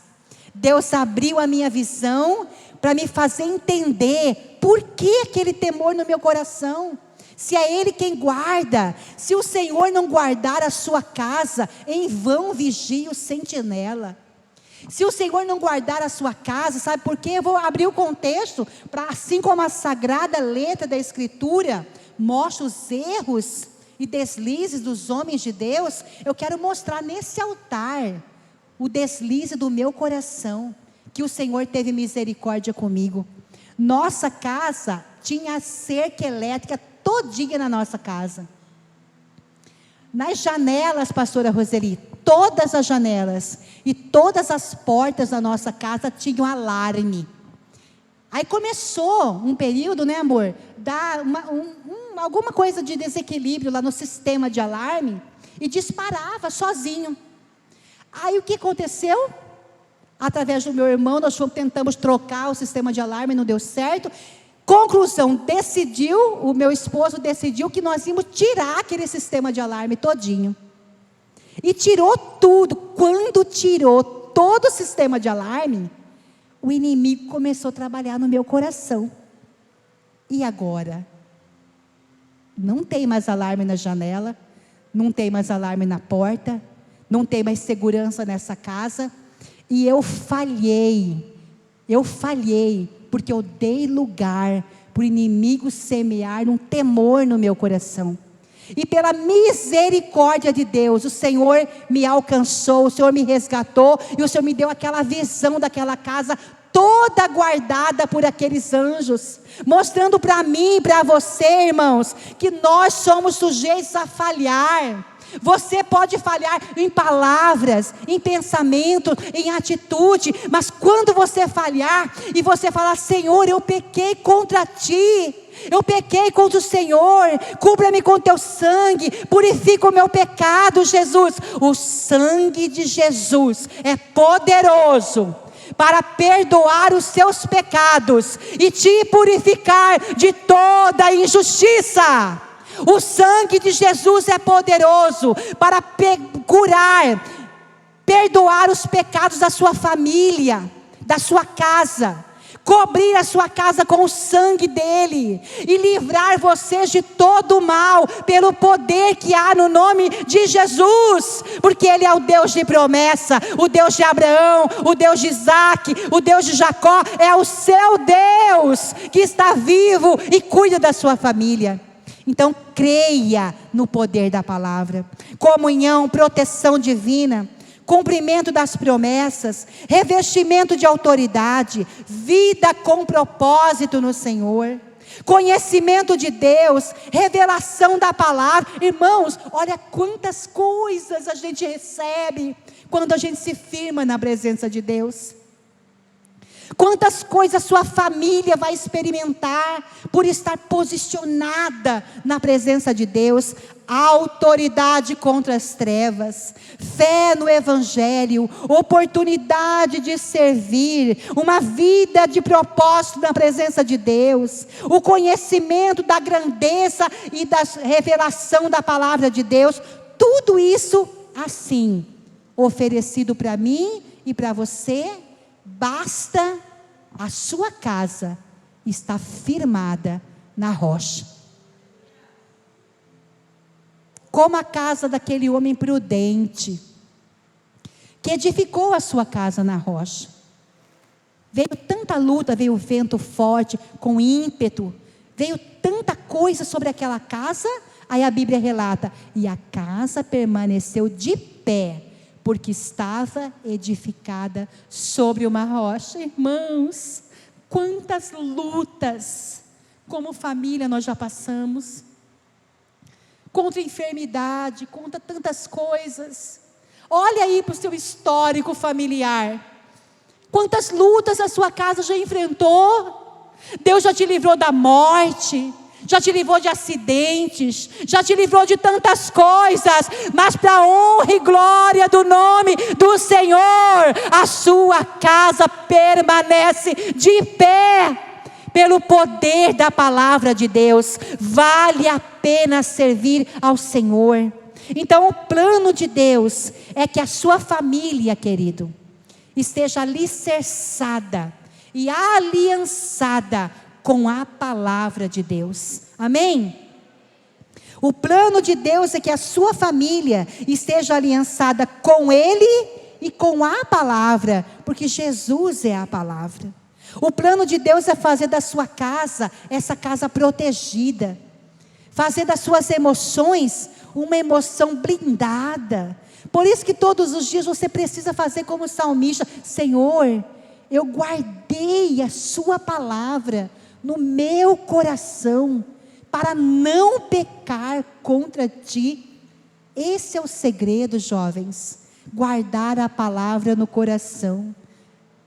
Speaker 3: Deus abriu a minha visão, para me fazer entender, por que aquele temor no meu coração? Se é Ele quem guarda, se o Senhor não guardar a sua casa, em vão vigia o sentinela. Se o Senhor não guardar a sua casa, sabe por quê? Eu vou abrir o contexto, para assim como a sagrada letra da Escritura mostra os erros e deslizes dos homens de Deus, eu quero mostrar nesse altar o deslize do meu coração, que o Senhor teve misericórdia comigo. Nossa casa tinha cerca elétrica todinha na nossa casa. Nas janelas, pastora Roseli, todas as janelas e todas as portas da nossa casa tinham alarme. Aí começou um período, né, amor, dar alguma coisa de desequilíbrio lá no sistema de alarme, e disparava sozinho. Aí o que aconteceu? Através do meu irmão, nós tentamos trocar o sistema de alarme, não deu certo. Conclusão, o meu esposo decidiu que nós íamos tirar aquele sistema de alarme todinho. E tirou tudo. Quando tirou todo o sistema de alarme, o inimigo começou a trabalhar no meu coração. E agora? Não tem mais alarme na janela, não tem mais alarme na porta, não tem mais segurança nessa casa. E eu falhei, porque eu dei lugar para o inimigo semear um temor no meu coração. E pela misericórdia de Deus, o Senhor me alcançou, o Senhor me resgatou, e o Senhor me deu aquela visão daquela casa toda guardada por aqueles anjos, mostrando para mim e para você, irmãos, que nós somos sujeitos a falhar. Você pode falhar em palavras, em pensamento, em atitude, mas quando você falhar e você falar: Senhor, eu pequei contra Ti, eu pequei contra o Senhor, cubra-me com Teu sangue, purifica o meu pecado, Jesus. O sangue de Jesus é poderoso para perdoar os seus pecados e te purificar de toda injustiça. O sangue de Jesus é poderoso para curar, perdoar os pecados da sua família, da sua casa, cobrir a sua casa com o sangue dele e livrar vocês de todo o mal, pelo poder que há no nome de Jesus, porque Ele é o Deus de promessa, o Deus de Abraão, o Deus de Isaac, o Deus de Jacó, é o seu Deus que está vivo e cuida da sua família. Então creia no poder da palavra. Comunhão, proteção divina, cumprimento das promessas, revestimento de autoridade, vida com propósito no Senhor, conhecimento de Deus, revelação da palavra. Irmãos, olha quantas coisas a gente recebe quando a gente se firma na presença de Deus. Quantas coisas sua família vai experimentar por estar posicionada na presença de Deus. Autoridade contra as trevas, fé no Evangelho, oportunidade de servir, uma vida de propósito na presença de Deus, o conhecimento da grandeza e da revelação da palavra de Deus. Tudo isso assim, oferecido para mim e para você, basta a sua casa estar firmada na rocha. Como a casa daquele homem prudente, que edificou a sua casa na rocha. Veio tanta luta, veio vento forte, com ímpeto, veio tanta coisa sobre aquela casa, aí a Bíblia relata, e a casa permaneceu de pé, porque estava edificada sobre uma rocha. Irmãos, quantas lutas, como família nós já passamos, contra enfermidade, contra tantas coisas. Olha aí para o seu histórico familiar, quantas lutas a sua casa já enfrentou. Deus já te livrou da morte, já te livrou de acidentes, já te livrou de tantas coisas, mas para a honra e glória do nome do Senhor, a sua casa permanece de pé, pelo poder da palavra de Deus. Vale a pena servir ao Senhor. Então o plano de Deus é que a sua família, querido, esteja alicerçada e aliançada com a palavra de Deus. Amém? O plano de Deus é que a sua família esteja aliançada com Ele e com a palavra, porque Jesus é a palavra. O plano de Deus é fazer da sua casa, essa casa protegida, fazer das suas emoções uma emoção blindada. Por isso que todos os dias você precisa fazer como o salmista: Senhor, eu guardei a sua palavra no meu coração, para não pecar contra ti. Esse é o segredo, jovens, guardar a palavra no coração.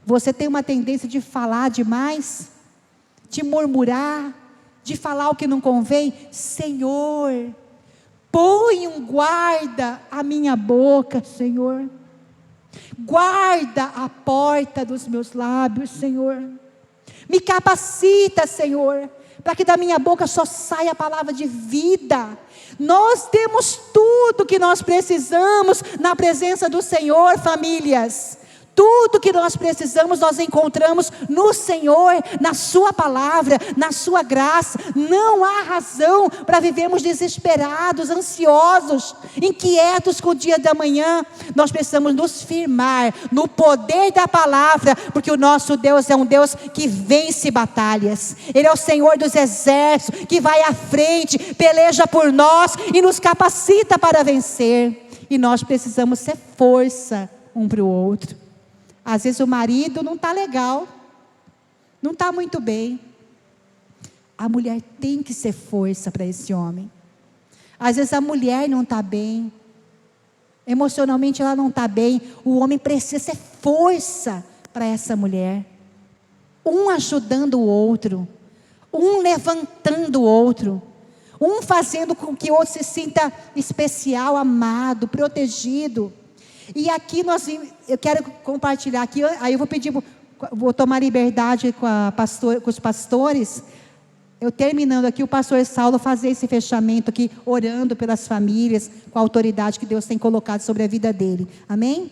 Speaker 3: Você tem uma tendência de falar demais, de murmurar, de falar o que não convém. Senhor, põe um guarda à minha boca, Senhor. Guarda a porta dos meus lábios, Senhor. Me capacita, Senhor, para que da minha boca só saia a palavra de vida. Nós temos tudo que nós precisamos na presença do Senhor, famílias. Tudo que nós precisamos, nós encontramos no Senhor, na sua palavra, na sua graça. Não há razão para vivermos desesperados, ansiosos, inquietos com o dia da manhã. Nós precisamos nos firmar no poder da palavra, porque o nosso Deus é um Deus que vence batalhas. Ele é o Senhor dos exércitos, que vai à frente, peleja por nós e nos capacita para vencer. E nós precisamos ser força um para o outro. Às vezes o marido não está legal, não está muito bem. A mulher tem que ser força para esse homem. Às vezes a mulher não está bem, emocionalmente ela não está bem. O homem precisa ser força para essa mulher. Um ajudando o outro, um levantando o outro, um fazendo com que o outro se sinta especial, amado, protegido. E aqui eu quero compartilhar aqui, aí eu vou pedir, vou tomar liberdade com os pastores, eu terminando aqui, o pastor Saulo fazer esse fechamento aqui, orando pelas famílias, com a autoridade que Deus tem colocado sobre a vida dele, amém?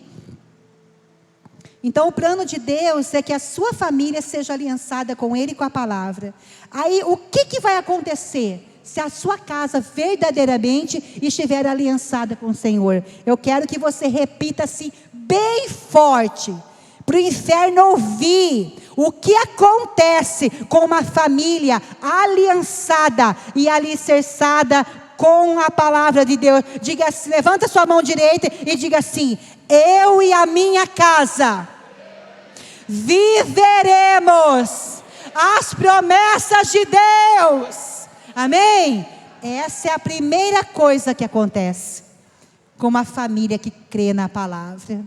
Speaker 3: Então o plano de Deus é que a sua família seja aliançada com Ele e com a palavra. Aí o que vai acontecer? Se a sua casa verdadeiramente estiver aliançada com o Senhor, eu quero que você repita assim, bem forte, para o inferno ouvir, o que acontece com uma família aliançada e alicerçada com a palavra de Deus. Diga assim, levanta sua mão direita e diga assim: eu e a minha casa viveremos as promessas de Deus. Amém? Essa é a primeira coisa que acontece com uma família que crê na palavra.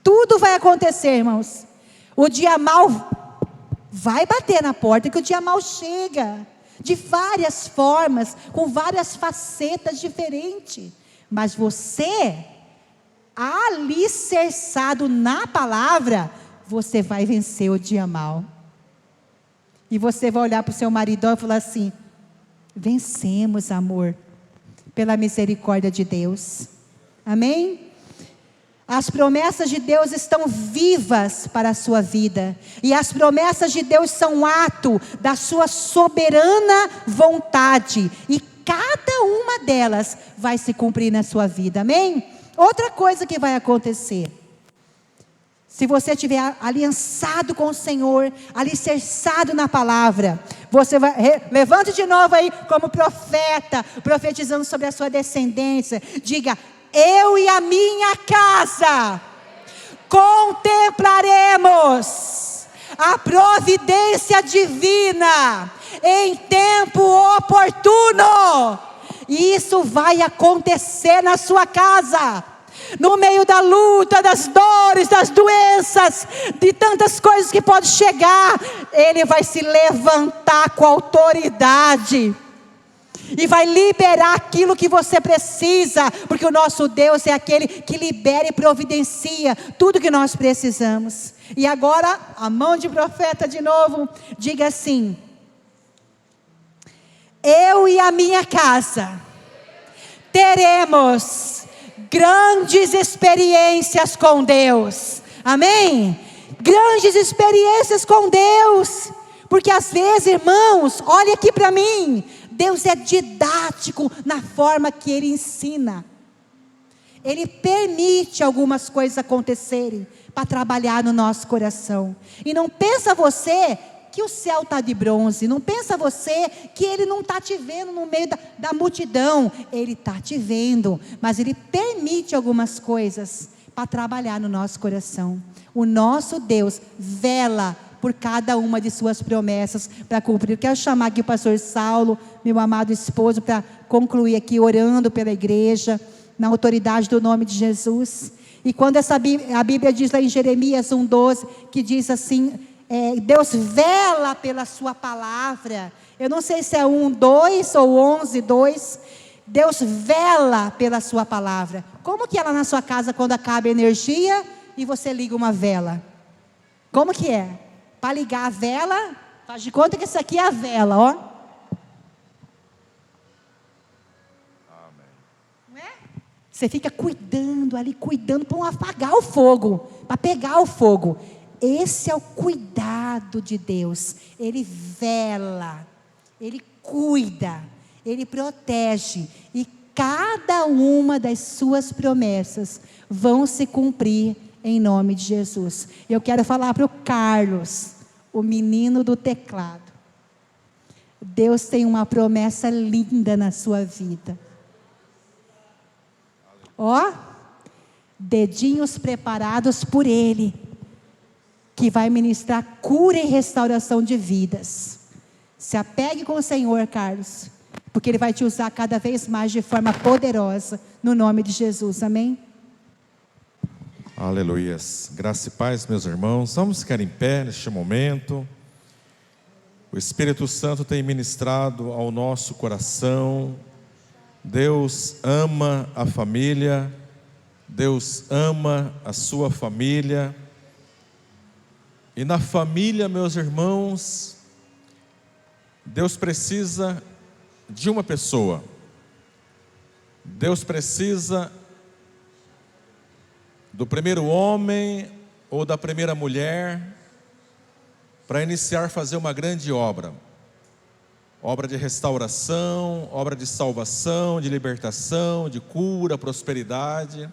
Speaker 3: Tudo vai acontecer, irmãos. O dia mau vai bater na porta, que o dia mau chega de várias formas, com várias facetas diferentes. Mas você, alicerçado na palavra, você vai vencer o dia mau. E você vai olhar para o seu maridão e falar assim: vencemos, amor, pela misericórdia de Deus. Amém? As promessas de Deus estão vivas para a sua vida. E as promessas de Deus são ato da sua soberana vontade. E cada uma delas vai se cumprir na sua vida. Amém? Outra coisa que vai acontecer. Se você estiver aliançado com o Senhor, alicerçado na palavra, você vai, levante de novo aí como profeta, profetizando sobre a sua descendência. Diga: eu e a minha casa contemplaremos a providência divina em tempo oportuno. E isso vai acontecer na sua casa. No meio da luta, das dores, das doenças, de tantas coisas que podem chegar, Ele vai se levantar com autoridade e vai liberar aquilo que você precisa, porque o nosso Deus é aquele que libera e providencia tudo que nós precisamos. E agora, a mão de profeta de novo, diga assim: eu e a minha casa teremos grandes experiências com Deus. Amém? Grandes experiências com Deus. Porque às vezes, irmãos, olha aqui para mim, Deus é didático na forma que Ele ensina. Ele permite algumas coisas acontecerem para trabalhar no nosso coração. E não pensa você que o céu está de bronze. Não pensa você que Ele não está te vendo no meio da multidão. Ele está te vendo, mas Ele permite algumas coisas para trabalhar no nosso coração. O nosso Deus vela por cada uma de suas promessas para cumprir. Eu quero chamar aqui o pastor Saulo, meu amado esposo, para concluir aqui orando pela igreja, na autoridade do nome de Jesus. E quando a Bíblia diz lá em Jeremias 1:12, que diz assim, Deus vela pela sua palavra. Eu não sei se é 1:2 ou 11:2. Deus vela pela sua palavra. Como que é lá na sua casa quando acaba a energia e você liga uma vela? Como que é? Para ligar a vela, faz de conta que isso aqui é a vela, ó. Amém. Não é? Você fica cuidando ali, cuidando para não apagar o fogo, para pegar o fogo. Esse é o cuidado de Deus. Ele vela, Ele cuida, Ele protege. E cada uma das suas promessas vão se cumprir em nome de Jesus. Eu quero falar para o Carlos, o menino do teclado. Deus tem uma promessa linda na sua vida. Ó, dedinhos preparados por Ele, que vai ministrar cura e restauração de vidas. Se apegue com o Senhor, Carlos, porque Ele vai te usar cada vez mais de forma poderosa, no nome de Jesus, amém?
Speaker 4: Aleluias. Graça e paz, meus irmãos. Vamos ficar em pé neste momento. O Espírito Santo tem ministrado ao nosso coração. Deus ama a família. Deus ama a sua família. E na família, meus irmãos, Deus precisa de uma pessoa. Deus precisa do primeiro homem ou da primeira mulher para iniciar a fazer uma grande obra. Obra de restauração, obra de salvação, de libertação, de cura, prosperidade.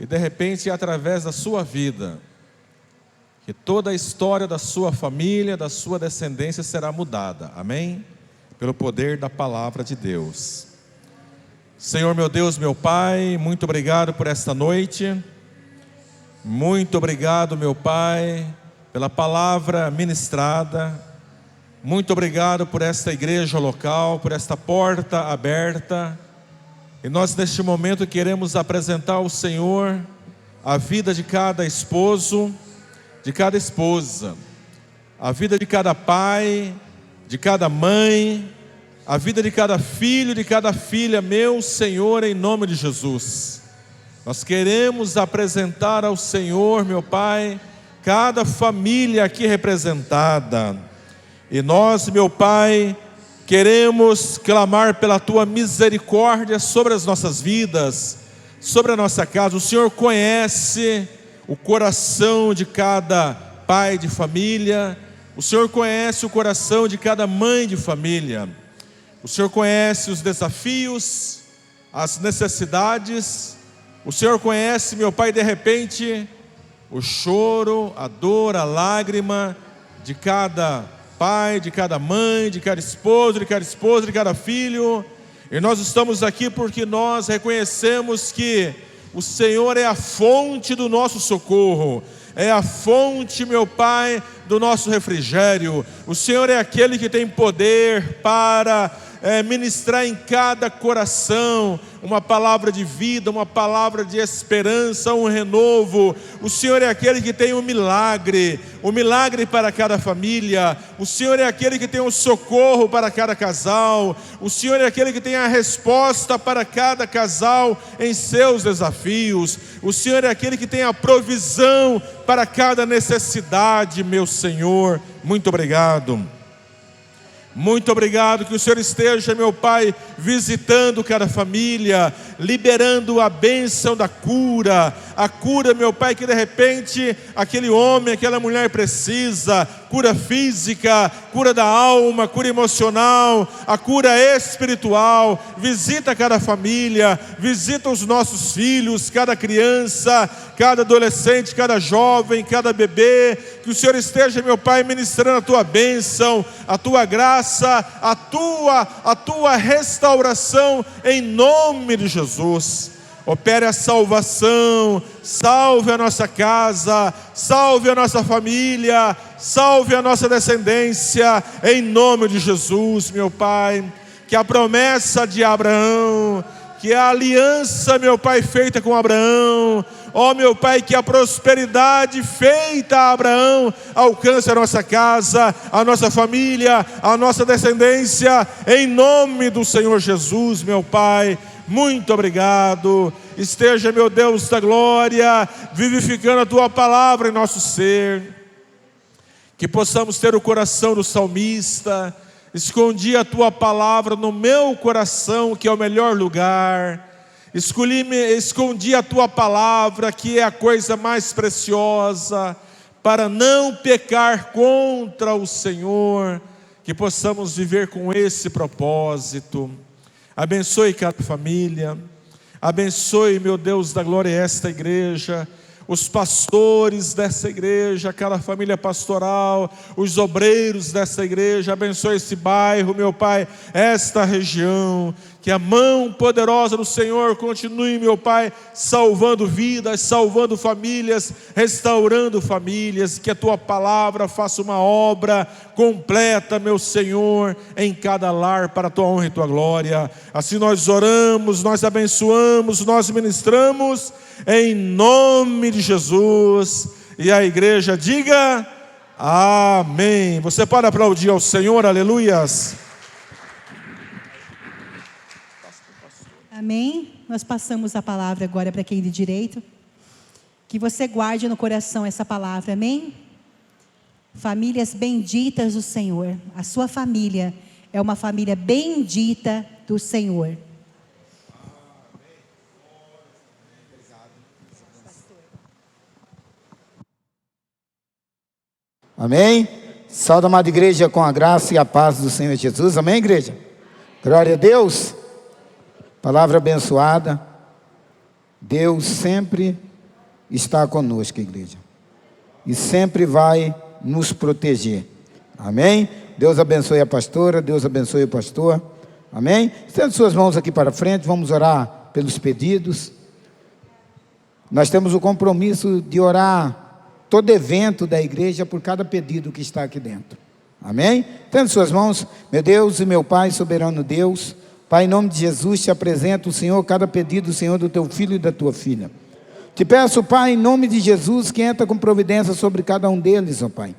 Speaker 4: E de repente, através da sua vida, que toda a história da sua família, da sua descendência será mudada. Amém? Pelo poder da palavra de Deus. Senhor meu Deus, meu Pai, muito obrigado por esta noite. Muito obrigado, meu Pai, pela palavra ministrada. Muito obrigado por esta igreja local, por esta porta aberta. E nós neste momento queremos apresentar ao Senhor a vida de cada esposo, de cada esposa, a vida de cada pai, de cada mãe, a vida de cada filho, de cada filha, meu Senhor, em nome de Jesus. Nós queremos apresentar ao Senhor, meu Pai, cada família aqui representada. E nós, meu Pai, queremos clamar pela Tua misericórdia sobre as nossas vidas, sobre a nossa casa. O Senhor conhece o coração de cada pai de família, o Senhor conhece o coração de cada mãe de família, o Senhor conhece os desafios, as necessidades, o Senhor conhece, meu Pai, de repente, o choro, a dor, a lágrima de cada pai, de cada mãe, de cada esposo, de cada esposa, de cada filho. E nós estamos aqui porque nós reconhecemos que o Senhor é a fonte do nosso socorro, é a fonte, meu Pai, do nosso refrigério. O Senhor é aquele que tem poder para ministrar em cada coração uma palavra de vida, uma palavra de esperança, um renovo. O Senhor é aquele que tem o milagre para cada família. O Senhor é aquele que tem o socorro para cada casal. O Senhor é aquele que tem a resposta para cada casal em seus desafios. O Senhor é aquele que tem a provisão para cada necessidade, meu Senhor. Muito obrigado. Muito obrigado, que o Senhor esteja, meu Pai, visitando cada família, liberando a bênção da cura, a cura, meu Pai, que de repente aquele homem, aquela mulher precisa, cura física, cura da alma, cura emocional, a cura espiritual. Visita cada família, visita os nossos filhos, cada criança, cada adolescente, cada jovem, cada bebê. Que o Senhor esteja, meu Pai, ministrando a Tua bênção, a Tua graça, a Tua restauração, em nome de Jesus. Opere a salvação, salve a nossa casa, salve a nossa família, salve a nossa descendência, em nome de Jesus, meu Pai. Que a promessa de Abraão, que a aliança, meu Pai, feita com Abraão, ó meu Pai, que a prosperidade feita a Abraão alcance a nossa casa, a nossa família, a nossa descendência, em nome do Senhor Jesus, meu Pai. Muito obrigado. Esteja, meu Deus da glória, vivificando a Tua palavra em nosso ser. Que possamos ter o coração do salmista. Escondi a Tua palavra no meu coração, que é o melhor lugar. Escondi a Tua palavra, que é a coisa mais preciosa, para não pecar contra o Senhor. Que possamos viver com esse propósito. Abençoe cada família, abençoe, meu Deus da glória, esta igreja, os pastores dessa igreja, cada família pastoral, os obreiros dessa igreja. Abençoe esse bairro, meu Pai, esta região. Que a mão poderosa do Senhor continue, meu Pai, salvando vidas, salvando famílias, restaurando famílias. Que a Tua palavra faça uma obra completa, meu Senhor, em cada lar, para a Tua honra e Tua glória. Assim nós oramos, nós abençoamos, nós ministramos, em nome de Jesus. E a igreja diga amém. Você pode aplaudir ao Senhor, aleluias.
Speaker 3: Amém? Nós passamos a palavra agora para quem de direito. Que você guarde no coração essa palavra, amém? Famílias benditas do Senhor. A sua família é uma família bendita do Senhor.
Speaker 5: Amém? Salve, amada igreja, com a graça e a paz do Senhor Jesus. Amém, igreja? Glória a Deus. Palavra abençoada. Deus sempre está conosco, igreja, e sempre vai nos proteger. Amém? Deus abençoe a pastora, Deus abençoe o pastor. Amém? Estende suas mãos aqui para frente, vamos orar pelos pedidos. Nós temos o compromisso de orar todo evento da igreja por cada pedido que está aqui dentro. Amém? Estende suas mãos. Meu Deus e meu Pai, soberano Deus, Pai, em nome de Jesus, te apresento, Senhor, cada pedido, Senhor, do teu filho e da tua filha. Te peço, Pai, em nome de Jesus, que entra com providência sobre cada um deles, ó Pai,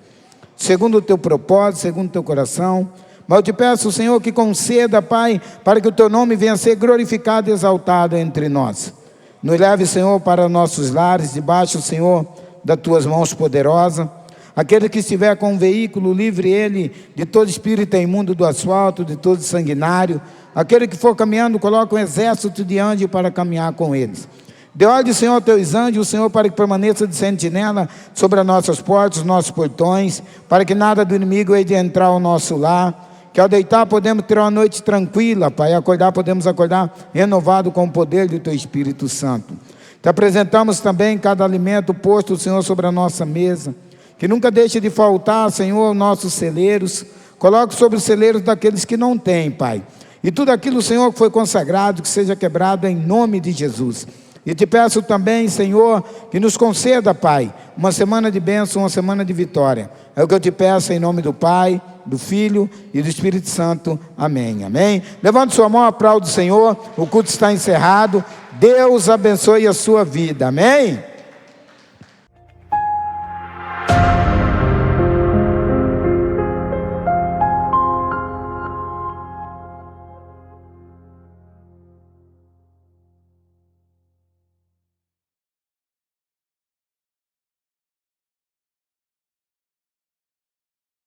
Speaker 5: segundo o teu propósito, segundo o teu coração. Mas eu te peço, Senhor, que conceda, Pai, para que o teu nome venha a ser glorificado e exaltado entre nós. Nos leve, Senhor, para nossos lares, debaixo, Senhor, das tuas mãos poderosas. Aquele que estiver com um veículo, livre ele de todo espírito imundo do asfalto, de todo sanguinário. Aquele que for caminhando, coloca um exército de anjos para caminhar com eles. Dê ordem, Senhor, teus anjos, Senhor, para que permaneça de sentinela sobre as nossas portas, os nossos portões, para que nada do inimigo hei de entrar ao nosso lar. Que ao deitar podemos ter uma noite tranquila, Pai, acordar podemos acordar renovado com o poder do Teu Espírito Santo. Te apresentamos também cada alimento posto, Senhor, sobre a nossa mesa. Que nunca deixe de faltar, Senhor, nossos celeiros. Coloque sobre os celeiros daqueles que não têm, Pai. E tudo aquilo, Senhor, que foi consagrado, que seja quebrado em nome de Jesus. E te peço também, Senhor, que nos conceda, Pai, uma semana de bênção, uma semana de vitória. É o que eu te peço em nome do Pai, do Filho e do Espírito Santo. Amém, amém. Levante sua mão, aplaude o Senhor. O culto está encerrado. Deus abençoe a sua vida, amém.